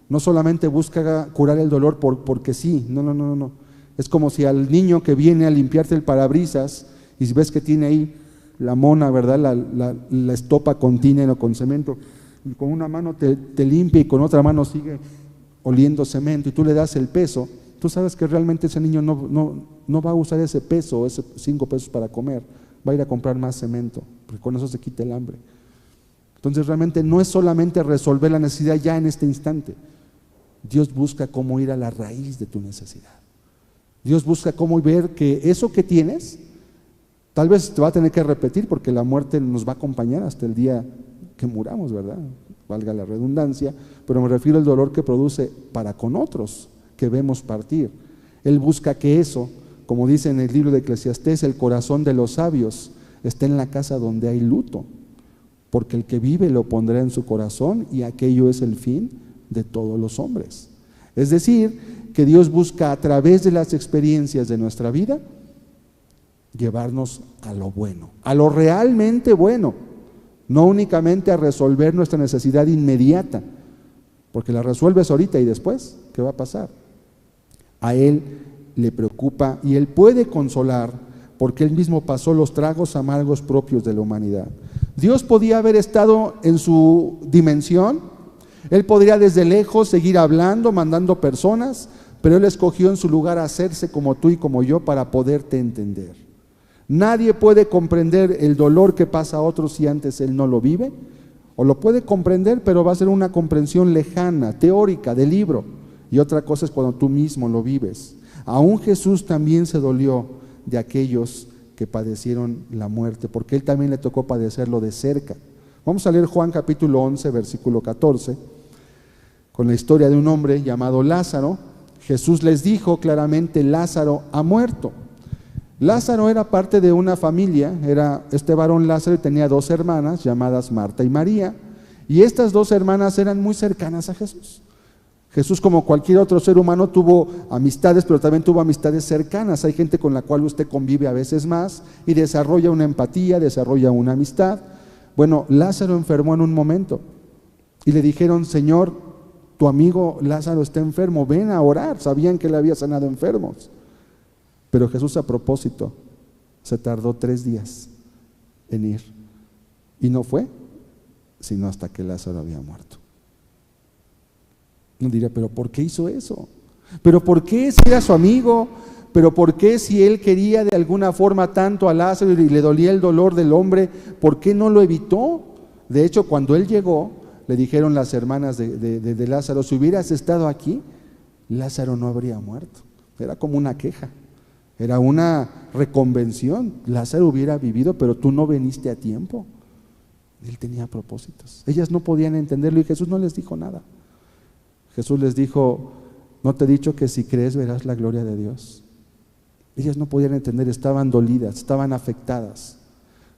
No solamente busca curar el dolor porque sí, no. Es como si al niño que viene a limpiarte el parabrisas y si ves que tiene ahí la mona, ¿verdad? La estopa con tiner o con cemento, y con una mano te limpia y con otra mano sigue oliendo cemento y tú le das el peso, tú sabes que realmente ese niño no va a usar ese peso, esos 5 pesos para comer, va a ir a comprar más cemento, porque con eso se quita el hambre. Entonces realmente no es solamente resolver la necesidad ya en este instante. Dios busca cómo ir a la raíz de tu necesidad. Dios busca cómo ver que eso que tienes, tal vez te va a tener que repetir porque la muerte nos va a acompañar hasta el día que muramos, ¿verdad? Valga la redundancia, pero me refiero al dolor que produce para con otros que vemos partir. Él busca que eso, como dice en el libro de Eclesiastés, el corazón de los sabios está en la casa donde hay luto, porque el que vive lo pondrá en su corazón y aquello es el fin de todos los hombres. Es decir, que Dios busca a través de las experiencias de nuestra vida llevarnos a lo bueno, a lo realmente bueno, no únicamente a resolver nuestra necesidad inmediata, porque la resuelves ahorita y después, ¿qué va a pasar? A Él le preocupa y Él puede consolar porque Él mismo pasó los tragos amargos propios de la humanidad. Dios podía haber estado en su dimensión, Él podría desde lejos seguir hablando, mandando personas, pero Él escogió en su lugar hacerse como tú y como yo para poderte entender. Nadie puede comprender el dolor que pasa a otros si antes él no lo vive, o lo puede comprender, pero va a ser una comprensión lejana, teórica, de libro, y otra cosa es cuando tú mismo lo vives. Aún Jesús también se dolió de aquellos que padecieron la muerte, porque Él también le tocó padecerlo de cerca. Vamos a leer Juan capítulo 11, versículo 14, con la historia de un hombre llamado Lázaro. Jesús les dijo claramente: Lázaro ha muerto. Lázaro era parte de una familia, era este varón Lázaro y tenía 2 hermanas llamadas Marta y María, y estas 2 hermanas eran muy cercanas a Jesús. Jesús, como cualquier otro ser humano, tuvo amistades, pero también tuvo amistades cercanas. Hay gente con la cual usted convive a veces más y desarrolla una empatía, desarrolla una amistad. Bueno, Lázaro enfermó en un momento y le dijeron: Señor, tu amigo Lázaro está enfermo, ven a orar. Sabían que él había sanado enfermos. Pero Jesús, a propósito, se tardó 3 días en ir. Y no fue, sino hasta que Lázaro había muerto. Uno diría: ¿pero por qué hizo eso? ¿Pero por qué si era su amigo? ¿Pero por qué si él quería de alguna forma tanto a Lázaro y le dolía el dolor del hombre? ¿Por qué no lo evitó? De hecho, cuando él llegó, le dijeron las hermanas de Lázaro: si hubieras estado aquí, Lázaro no habría muerto. Era como una queja. Era una reconvención. Lázaro hubiera vivido, pero tú no viniste a tiempo. Él tenía propósitos. Ellas no podían entenderlo y Jesús no les dijo nada. Jesús les dijo: ¿no te he dicho que si crees verás la gloria de Dios? Ellas no podían entender, estaban dolidas, estaban afectadas.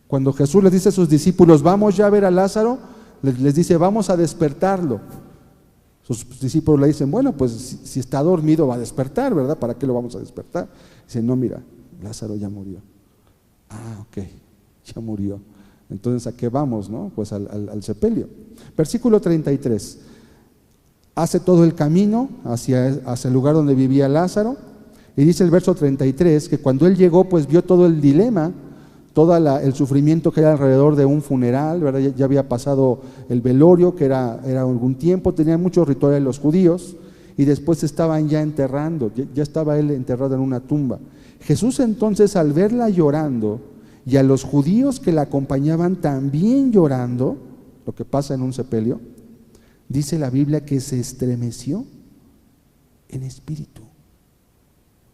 Cuando Jesús les dice a sus discípulos: vamos ya a ver a Lázaro, les dice: vamos a despertarlo. Sus discípulos le dicen: bueno, pues si está dormido va a despertar, ¿verdad? ¿Para qué lo vamos a despertar? Dice: no, mira, Lázaro ya murió. Ah, ok, ya murió. Entonces, ¿a qué vamos, no? Pues al sepelio. Versículo 33. Hace todo el camino hacia el lugar donde vivía Lázaro, y dice el verso 33 que cuando él llegó, pues vio todo el dilema, todo el sufrimiento que hay alrededor de un funeral, ¿verdad? Ya había pasado el velorio, que era algún tiempo, tenían muchos rituales los judíos, y después estaban ya enterrando, ya estaba él enterrado en una tumba. Jesús entonces, al verla llorando, y a los judíos que la acompañaban también llorando, lo que pasa en un sepelio, dice la Biblia que se estremeció en espíritu.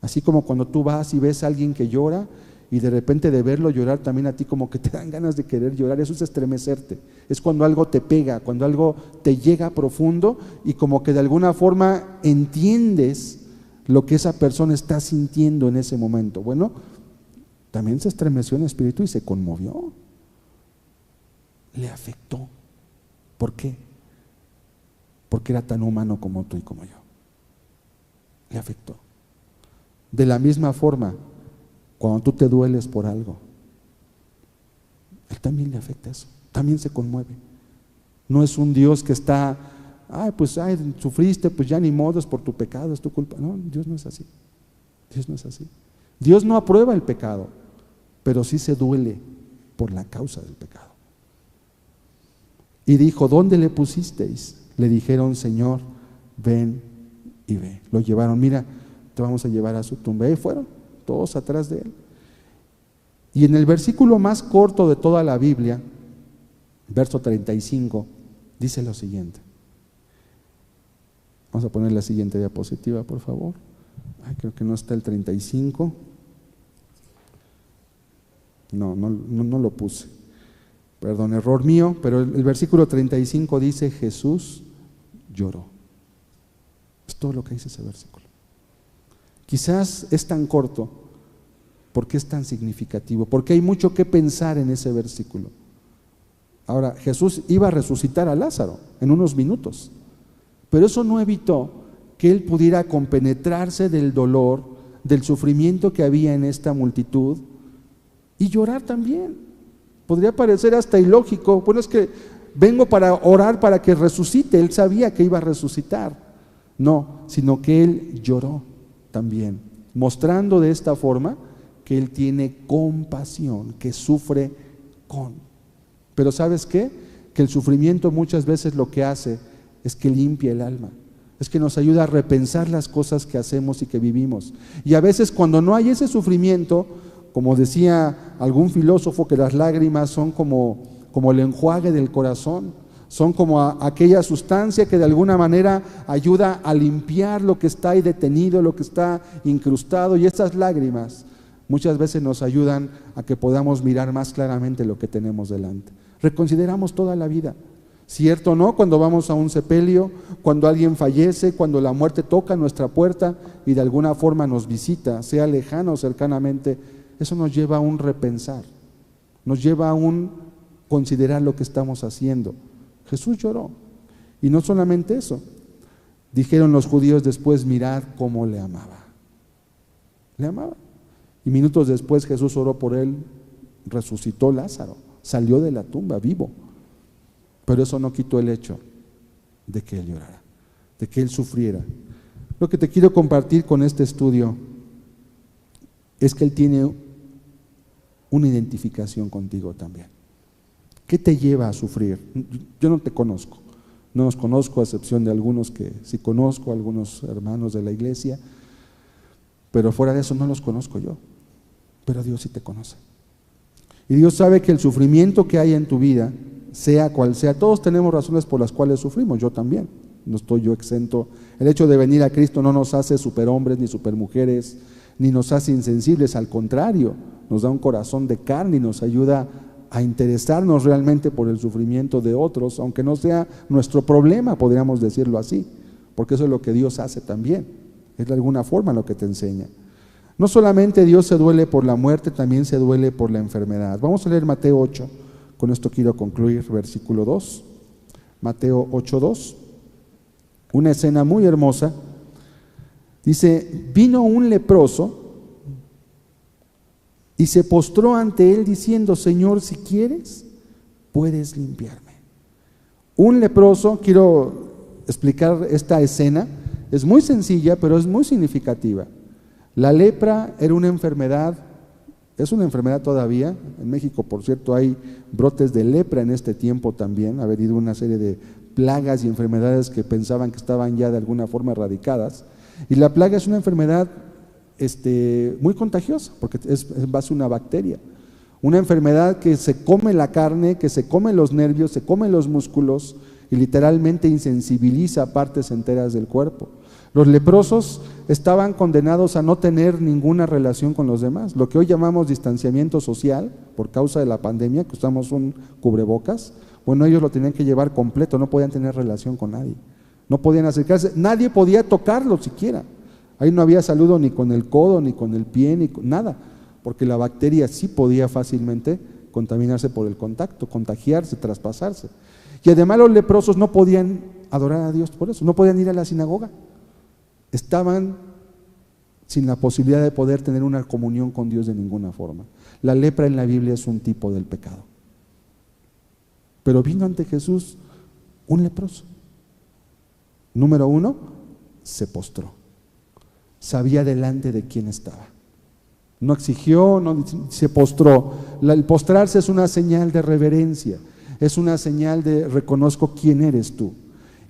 Así como cuando tú vas y ves a alguien que llora, y de repente de verlo llorar también a ti como que te dan ganas de querer llorar. Eso es estremecerte, es cuando algo te pega, cuando algo te llega profundo y como que de alguna forma entiendes lo que esa persona está sintiendo en ese momento. Bueno, también se estremeció en espíritu y se conmovió, le afectó. ¿Por qué? Porque era tan humano como tú y como yo. Le afectó. De la misma forma, cuando tú te dueles por algo, Él también le afecta eso, también se conmueve. No es un Dios que está, sufriste, pues ya ni modo, es por tu pecado, es tu culpa. No, Dios no es así. Dios no es así. Dios no aprueba el pecado, pero sí se duele por la causa del pecado. Y dijo, ¿dónde le pusisteis? Le dijeron, Señor, ven y ve. Lo llevaron, mira, te vamos a llevar a su tumba. Y fueron todos atrás de él. Y en el versículo más corto de toda la Biblia, verso 35, dice lo siguiente. Vamos a poner la siguiente diapositiva, por favor. Creo que no está el 35. No lo puse. Perdón, error mío, pero el versículo 35 dice, Jesús lloró. Es todo lo que dice ese versículo. Quizás es tan corto, porque es tan significativo, porque hay mucho que pensar en ese versículo. Ahora, Jesús iba a resucitar a Lázaro en unos minutos, pero eso no evitó que él pudiera compenetrarse del dolor, del sufrimiento que había en esta multitud y llorar también. Podría parecer hasta ilógico, bueno, es que vengo para orar para que resucite. Él sabía que iba a resucitar. No, sino que él lloró también, mostrando de esta forma que él tiene compasión, que sufre con. Pero ¿sabes qué? Que el sufrimiento muchas veces lo que hace es que limpia el alma, es que nos ayuda a repensar las cosas que hacemos y que vivimos. Y a veces cuando no hay ese sufrimiento, como decía algún filósofo, que las lágrimas son como el enjuague del corazón, son como aquella sustancia que de alguna manera ayuda a limpiar lo que está ahí detenido, lo que está incrustado, y estas lágrimas muchas veces nos ayudan a que podamos mirar más claramente lo que tenemos delante. Reconsideramos toda la vida, ¿cierto o no? Cuando vamos a un sepelio, cuando alguien fallece, cuando la muerte toca nuestra puerta y de alguna forma nos visita, sea lejano o cercanamente, eso nos lleva a un repensar, nos lleva a un considerar lo que estamos haciendo. Jesús lloró. Y no solamente eso, dijeron los judíos después, mirad cómo le amaba. Le amaba. Y minutos después Jesús oró por él, resucitó Lázaro, salió de la tumba vivo. Pero eso no quitó el hecho de que él llorara, de que él sufriera. Lo que te quiero compartir con este estudio es que él tiene una identificación contigo también. ¿Qué te lleva a sufrir? Yo no te conozco, no los conozco a excepción de algunos que sí conozco, algunos hermanos de la iglesia, pero fuera de eso no los conozco yo, pero Dios sí te conoce. Y Dios sabe que el sufrimiento que hay en tu vida, sea cual sea, todos tenemos razones por las cuales sufrimos, yo también, no estoy yo exento. El hecho de venir a Cristo no nos hace superhombres ni supermujeres, ni nos hace insensibles, al contrario, nos da un corazón de carne y nos ayuda a interesarnos realmente por el sufrimiento de otros, aunque no sea nuestro problema, podríamos decirlo así, porque eso es lo que Dios hace también, es de alguna forma lo que te enseña. No solamente Dios se duele por la muerte, también se duele por la enfermedad. Vamos a leer Mateo 8, con esto quiero concluir, versículo 2, Mateo 8:2, una escena muy hermosa. Dice, vino un leproso y se postró ante él diciendo, Señor, si quieres, puedes limpiarme. Un leproso, quiero explicar esta escena, es muy sencilla, pero es muy significativa. La lepra era una enfermedad Es una enfermedad todavía. En México, por cierto, hay brotes de lepra en este tiempo también. Ha habido una serie de plagas y enfermedades que pensaban que estaban ya de alguna forma erradicadas. Y la plaga es una enfermedad muy contagiosa, porque es en base a una bacteria. Una enfermedad que se come la carne, que se come los nervios, se come los músculos y literalmente insensibiliza partes enteras del cuerpo. Los leprosos estaban condenados a no tener ninguna relación con los demás, lo que hoy llamamos distanciamiento social por causa de la pandemia, que usamos un cubrebocas. Bueno, ellos lo tenían que llevar completo, no podían tener relación con nadie, no podían acercarse, nadie podía tocarlo siquiera. Ahí no había saludo ni con el codo, ni con el pie, ni con nada, porque la bacteria sí podía fácilmente contaminarse por el contacto, contagiarse, traspasarse. Y además los leprosos no podían adorar a Dios por eso, no podían ir a la sinagoga. Estaban sin la posibilidad de poder tener una comunión con Dios de ninguna forma. La lepra en la Biblia es un tipo del pecado. Pero vino ante Jesús un leproso. Número 1, se postró. Sabía delante de quién estaba. No exigió, no se postró. El postrarse es una señal de reverencia, es una señal de reconozco quién eres tú.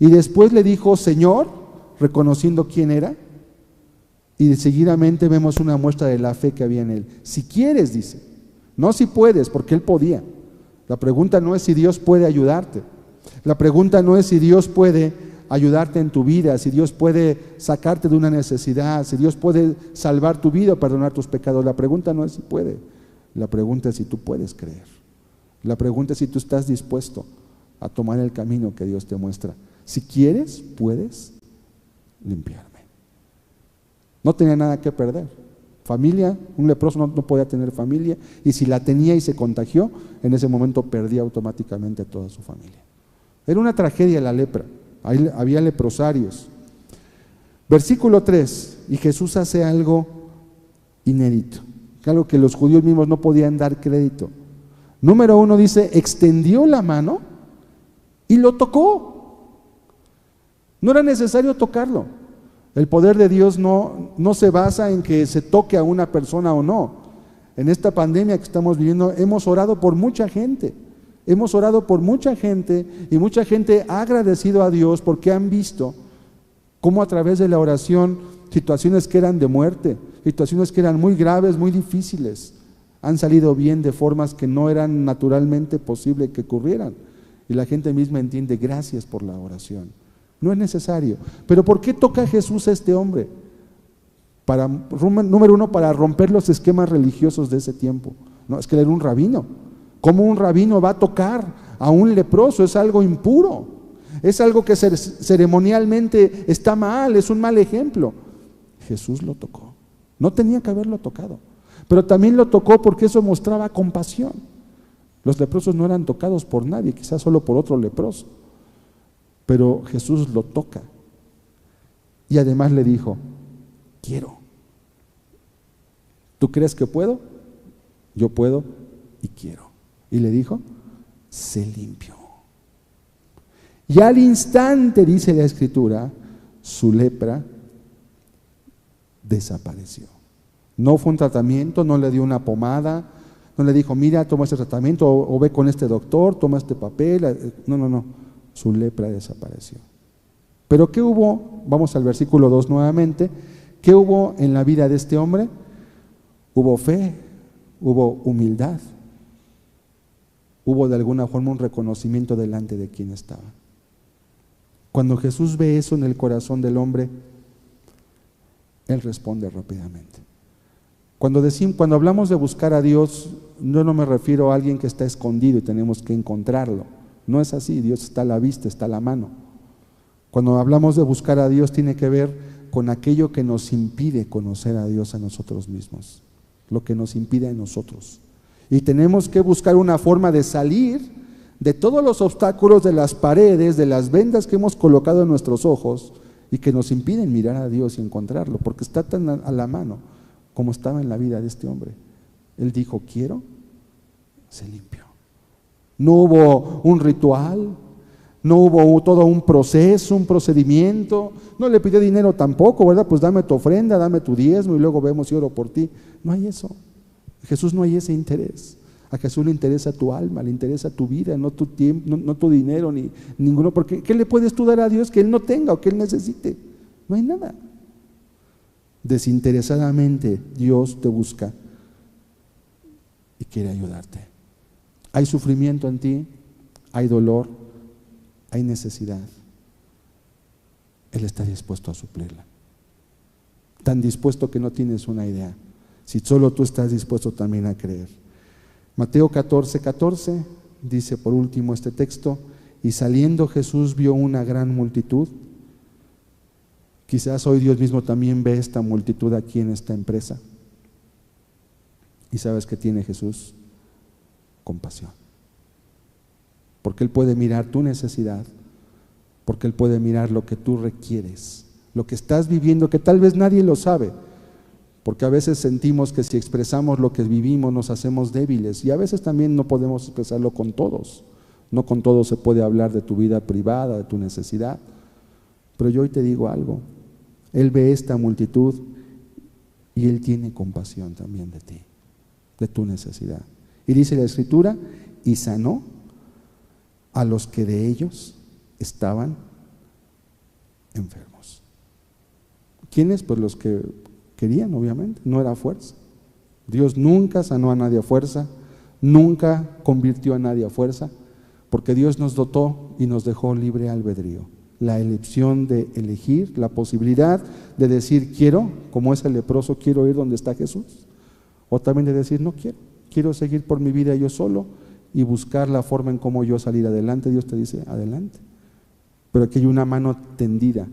Y después le dijo Señor, reconociendo quién era, y seguidamente vemos una muestra de la fe que había en él. Si quieres, dice, no si puedes, porque él podía. La pregunta no es si Dios puede ayudarte, la pregunta no es si Dios puede ayudarte en tu vida, si Dios puede sacarte de una necesidad, si Dios puede salvar tu vida o perdonar tus pecados. La pregunta no es si puede, la pregunta es si tú puedes creer. La pregunta es si tú estás dispuesto a tomar el camino que Dios te muestra. Si quieres, puedes limpiarme. No tenía nada que perder. Familia, un leproso no podía tener familia, y si la tenía y se contagió, en ese momento perdía automáticamente a toda su familia. Era una tragedia la lepra. Ahí había leprosarios. Versículo 3, y Jesús hace algo inédito, algo que los judíos mismos no podían dar crédito. Número 1 dice, extendió la mano y lo tocó. No era necesario tocarlo. El poder de Dios no se basa en que se toque a una persona o no. En esta pandemia que estamos viviendo, hemos orado por mucha gente. Hemos orado por mucha gente y mucha gente ha agradecido a Dios porque han visto cómo a través de la oración situaciones que eran de muerte, situaciones que eran muy graves, muy difíciles, han salido bien de formas que no eran naturalmente posible que ocurrieran. Y la gente misma entiende, gracias por la oración. No es necesario. Pero ¿por qué toca Jesús a este hombre? Número 1, para romper los esquemas religiosos de ese tiempo. No, es que él era un rabino. ¿Cómo un rabino va a tocar a un leproso? Es algo impuro, es algo que ceremonialmente está mal, es un mal ejemplo. Jesús lo tocó, no tenía que haberlo tocado, pero también lo tocó porque eso mostraba compasión. Los leprosos no eran tocados por nadie, quizás solo por otro leproso, pero Jesús lo toca y además le dijo, quiero. ¿Tú crees que puedo? Yo puedo y quiero. Y le dijo, se limpió. Y al instante, dice la Escritura, su lepra desapareció. No fue un tratamiento, no le dio una pomada, no le dijo, mira, toma este tratamiento, o ve con este doctor, toma este papel. No, su lepra desapareció. Pero ¿qué hubo? Vamos al versículo 2 nuevamente. ¿Qué hubo en la vida de este hombre? Hubo fe, hubo humildad. Hubo de alguna forma un reconocimiento delante de quien estaba. Cuando Jesús ve eso en el corazón del hombre, Él responde rápidamente. Cuando hablamos de buscar a Dios, yo no me refiero a alguien que está escondido y tenemos que encontrarlo. No es así, Dios está a la vista, está a la mano. Cuando hablamos de buscar a Dios, tiene que ver con aquello que nos impide conocer a Dios a nosotros mismos, lo que nos impide a nosotros. Y tenemos que buscar una forma de salir de todos los obstáculos, de las paredes, de las vendas que hemos colocado en nuestros ojos y que nos impiden mirar a Dios y encontrarlo, porque está tan a la mano como estaba en la vida de este hombre. Él dijo, quiero, se limpió. No hubo un ritual, no hubo todo un proceso, un procedimiento, no le pidió dinero tampoco, ¿verdad? Pues dame tu ofrenda, dame tu diezmo y luego vemos si oro por ti. No hay eso. A Jesús no hay ese interés. A Jesús le interesa tu alma, le interesa tu vida, no tu tiempo, no tu dinero, ni ninguno. Porque ¿qué le puedes tú dar a Dios que Él no tenga o que Él necesite? No hay nada. Desinteresadamente Dios te busca y quiere ayudarte. Hay sufrimiento en ti, hay dolor, hay necesidad. Él está dispuesto a suplirla. Tan dispuesto que no tienes una idea. Si solo tú estás dispuesto también a creer. Mateo 14:14 dice por último este texto: y saliendo Jesús vio una gran multitud. Quizás hoy Dios mismo también ve esta multitud aquí en esta empresa. ¿Y sabes qué tiene Jesús? Compasión. Porque Él puede mirar tu necesidad, porque Él puede mirar lo que tú requieres, lo que estás viviendo, que tal vez nadie lo sabe, porque a veces sentimos que si expresamos lo que vivimos nos hacemos débiles, y a veces también no podemos expresarlo con todos. No con todos se puede hablar de tu vida privada, de tu necesidad. Pero yo hoy te digo algo: Él ve esta multitud y Él tiene compasión también de ti, de tu necesidad. Y dice la Escritura: y sanó a los que de ellos estaban enfermos. ¿Quiénes? Pues los que querían, obviamente, no era fuerza. Dios nunca sanó a nadie a fuerza, nunca convirtió a nadie a fuerza, porque Dios nos dotó y nos dejó libre albedrío. La elección de elegir, la posibilidad de decir quiero, como ese leproso, quiero ir donde está Jesús, o también de decir no quiero, quiero seguir por mi vida yo solo y buscar la forma en cómo yo salir adelante. Dios te dice adelante, pero aquí hay una mano tendida,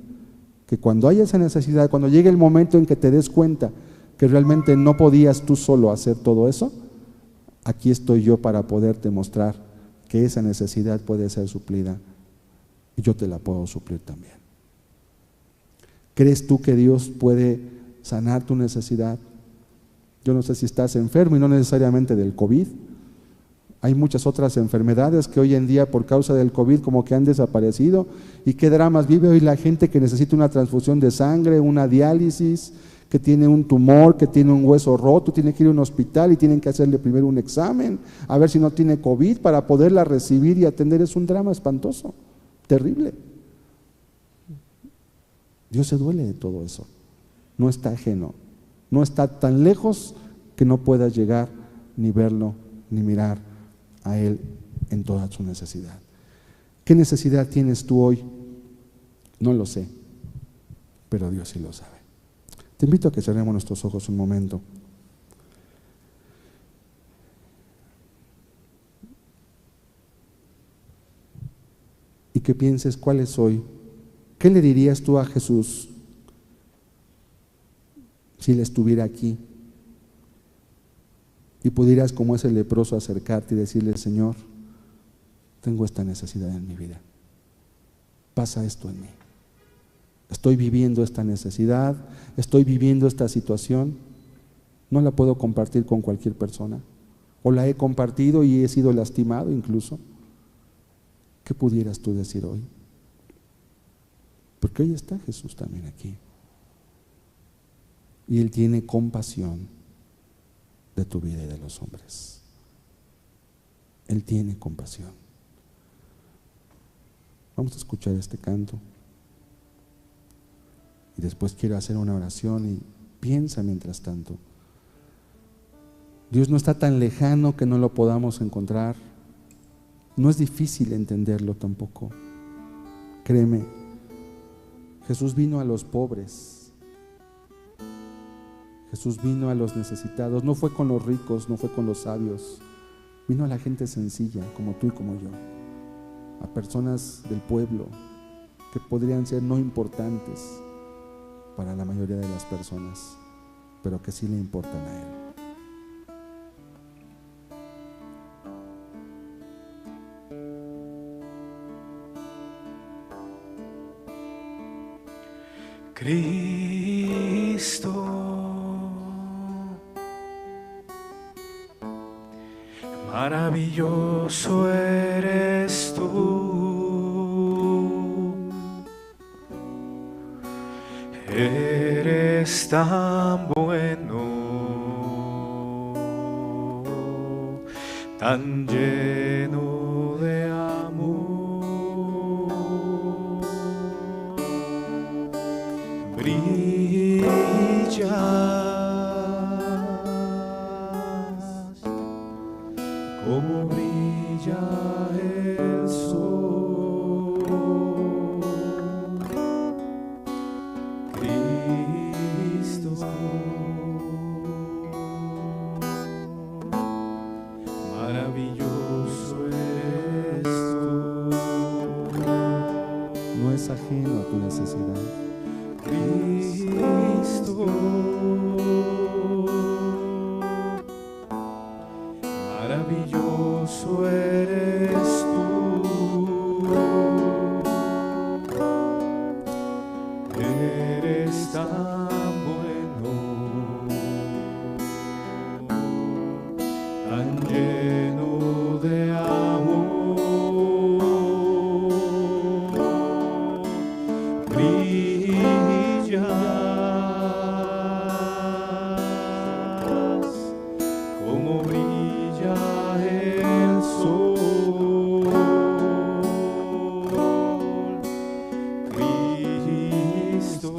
que cuando haya esa necesidad, cuando llegue el momento en que te des cuenta que realmente no podías tú solo hacer todo eso, aquí estoy yo para poderte mostrar que esa necesidad puede ser suplida. Y yo te la puedo suplir también. ¿Crees tú que Dios puede sanar tu necesidad? Yo no sé si estás enfermo, y no necesariamente del COVID. Hay muchas otras enfermedades que hoy en día por causa del COVID como que han desaparecido. ¿Y qué dramas vive hoy la gente que necesita una transfusión de sangre, una diálisis, que tiene un tumor, que tiene un hueso roto, tiene que ir a un hospital y tienen que hacerle primero un examen a ver si no tiene COVID para poderla recibir y atender? Es un drama espantoso, terrible. Dios se duele de todo eso. No está ajeno, no está tan lejos que no puedas llegar ni verlo ni mirar a Él en toda su necesidad. ¿Qué necesidad tienes tú hoy? No lo sé, pero Dios sí lo sabe. Te invito a que cerremos nuestros ojos un momento. Y que pienses cuál es hoy. ¿Qué le dirías tú a Jesús si Él estuviera aquí y pudieras, como ese leproso, acercarte y decirle: Señor, tengo esta necesidad en mi vida, pasa esto en mí, estoy viviendo esta necesidad, estoy viviendo esta situación, no la puedo compartir con cualquier persona, o la he compartido y he sido lastimado incluso? ¿Qué pudieras tú decir hoy? Porque hoy está Jesús también aquí, y Él tiene compasión de tu vida y de los hombres. Él tiene compasión. Vamos a escuchar este canto y después quiero hacer una oración, y piensa mientras tanto. Dios no está tan lejano que no lo podamos encontrar. No es difícil entenderlo tampoco. Créeme, Jesús vino a los pobres, Jesús vino a los necesitados. No fue con los ricos, no fue con los sabios, vino a la gente sencilla como tú y como yo, a personas del pueblo que podrían ser no importantes para la mayoría de las personas, pero que sí le importan a Él. Cristo, maravilloso eres tú, eres tan bueno, tan lleno de amor, brillas como brilla el sol, Cristo. Maravilloso eres tú. No es ajeno a tu necesidad. Cristo, maravilloso eres tú, eres tan bueno, tan lleno de amor. Como brilla el sol, Cristo,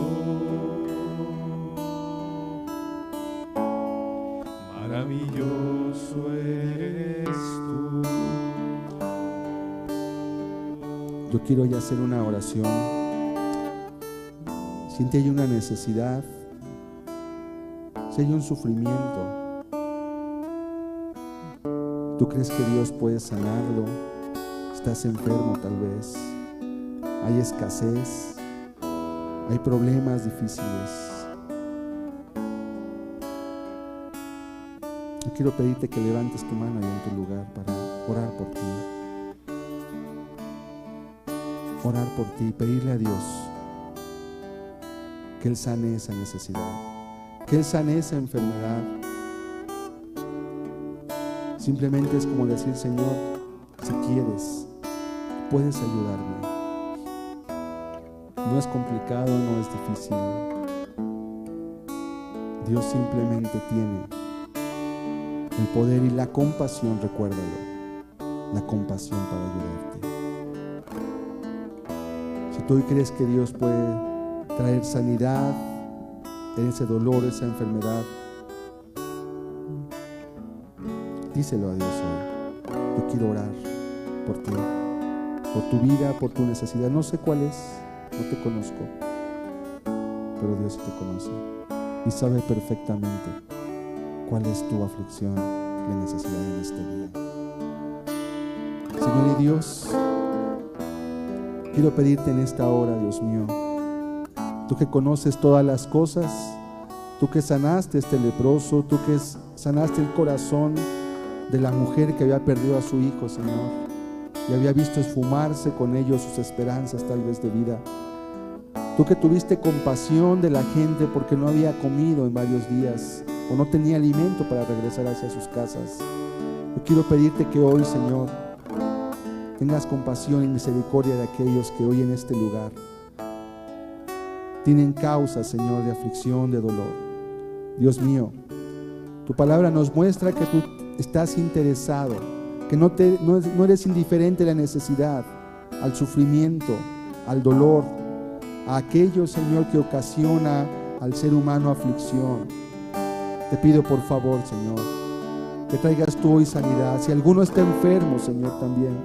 maravilloso eres tú. Yo quiero ya hacer una oración. Si hay una necesidad, si hay un sufrimiento, tú crees que Dios puede sanarlo, estás enfermo tal vez, hay escasez, hay problemas difíciles. Yo quiero pedirte que levantes tu mano ahí en tu lugar para orar por ti. Orar por ti, pedirle a Dios que Él sane esa necesidad, que Él sane esa enfermedad. Simplemente es como decir: Señor, si quieres, puedes ayudarme. No es complicado, no es difícil. Dios simplemente tiene el poder y la compasión, recuérdalo, la compasión para ayudarte. Si tú hoy crees que Dios puede traer sanidad en ese dolor, esa enfermedad, díselo a Dios hoy. Yo quiero orar por ti, por tu vida, por tu necesidad. No sé cuál es, no te conozco, pero Dios sí te conoce y sabe perfectamente cuál es tu aflicción, la necesidad en este día. Señor y Dios, quiero pedirte en esta hora, Dios mío, tú que conoces todas las cosas, tú que sanaste este leproso, tú que sanaste el corazón de la mujer que había perdido a su hijo, Señor, y había visto esfumarse con ellos sus esperanzas tal vez de vida. Tú que tuviste compasión de la gente porque no había comido en varios días o no tenía alimento para regresar hacia sus casas. Yo quiero pedirte que hoy, Señor, tengas compasión y misericordia de aquellos que hoy en este lugar tienen causa, Señor, de aflicción, de dolor. Dios mío, tu palabra nos muestra que tú estás interesado, que no eres indiferente a la necesidad, al sufrimiento, al dolor, a aquello, Señor, que ocasiona al ser humano aflicción. Te pido por favor, Señor, que traigas tú hoy sanidad. Si alguno está enfermo, Señor, también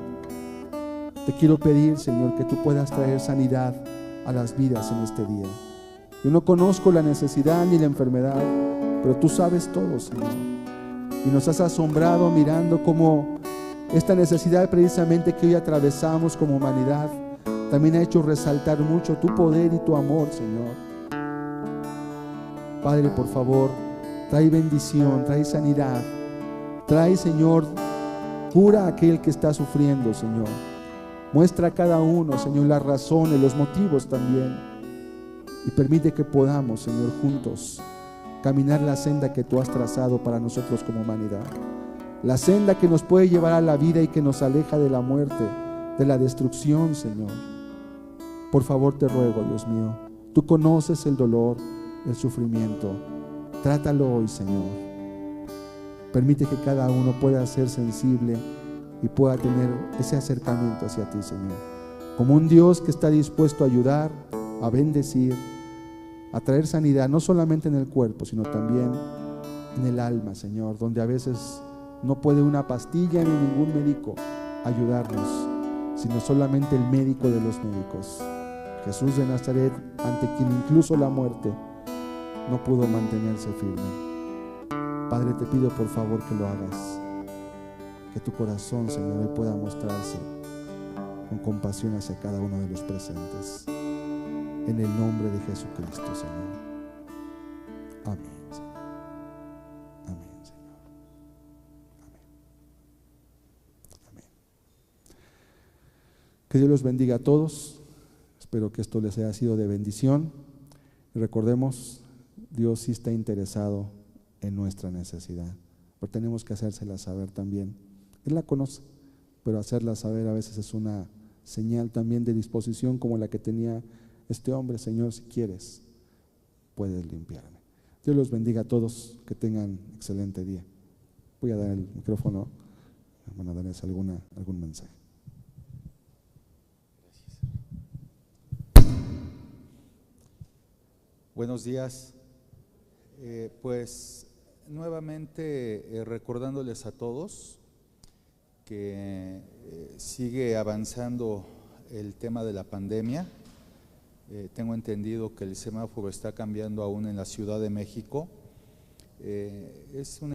te quiero pedir, Señor, que tú puedas traer sanidad a las vidas en este día. Yo no conozco la necesidad ni la enfermedad, pero tú sabes todo, Señor, y nos has asombrado mirando cómo esta necesidad precisamente que hoy atravesamos como humanidad también ha hecho resaltar mucho tu poder y tu amor, Señor. Padre, por favor, trae bendición, trae sanidad, trae, Señor, cura a aquel que está sufriendo, Señor. Muestra a cada uno, Señor, las razones, los motivos también. Y permite que podamos, Señor, juntos caminar la senda que tú has trazado para nosotros como humanidad. La senda que nos puede llevar a la vida y que nos aleja de la muerte, de la destrucción, Señor. Por favor, te ruego, Dios mío, tú conoces el dolor, el sufrimiento. Trátalo hoy, Señor. Permite que cada uno pueda ser sensible y pueda tener ese acercamiento hacia ti, Señor, como un Dios que está dispuesto a ayudar, a bendecir, a traer sanidad, no solamente en el cuerpo, sino también en el alma, Señor, donde a veces no puede una pastilla ni ningún médico ayudarnos, sino solamente el médico de los médicos, Jesús de Nazaret, ante quien incluso la muerte no pudo mantenerse firme. Padre, te pido por favor que lo hagas, que tu corazón, Señor, hoy pueda mostrarse con compasión hacia cada uno de los presentes, en el nombre de Jesucristo, Señor. Amén, Señor. Amén, Señor. Amén. Amén. Que Dios los bendiga a todos. Espero que esto les haya sido de bendición. Y recordemos, Dios sí está interesado en nuestra necesidad, pero tenemos que hacérsela saber también. Él la conoce, pero hacerla saber a veces es una señal también de disposición, como la que tenía este hombre. Señor, si quieres, puedes limpiarme. Dios los bendiga a todos, que tengan excelente día. Voy a dar el micrófono, van a darles algún mensaje. Buenos días. Pues nuevamente recordándoles a todos que sigue avanzando el tema de la pandemia. Tengo entendido que el semáforo está cambiando aún en la Ciudad de México. Es una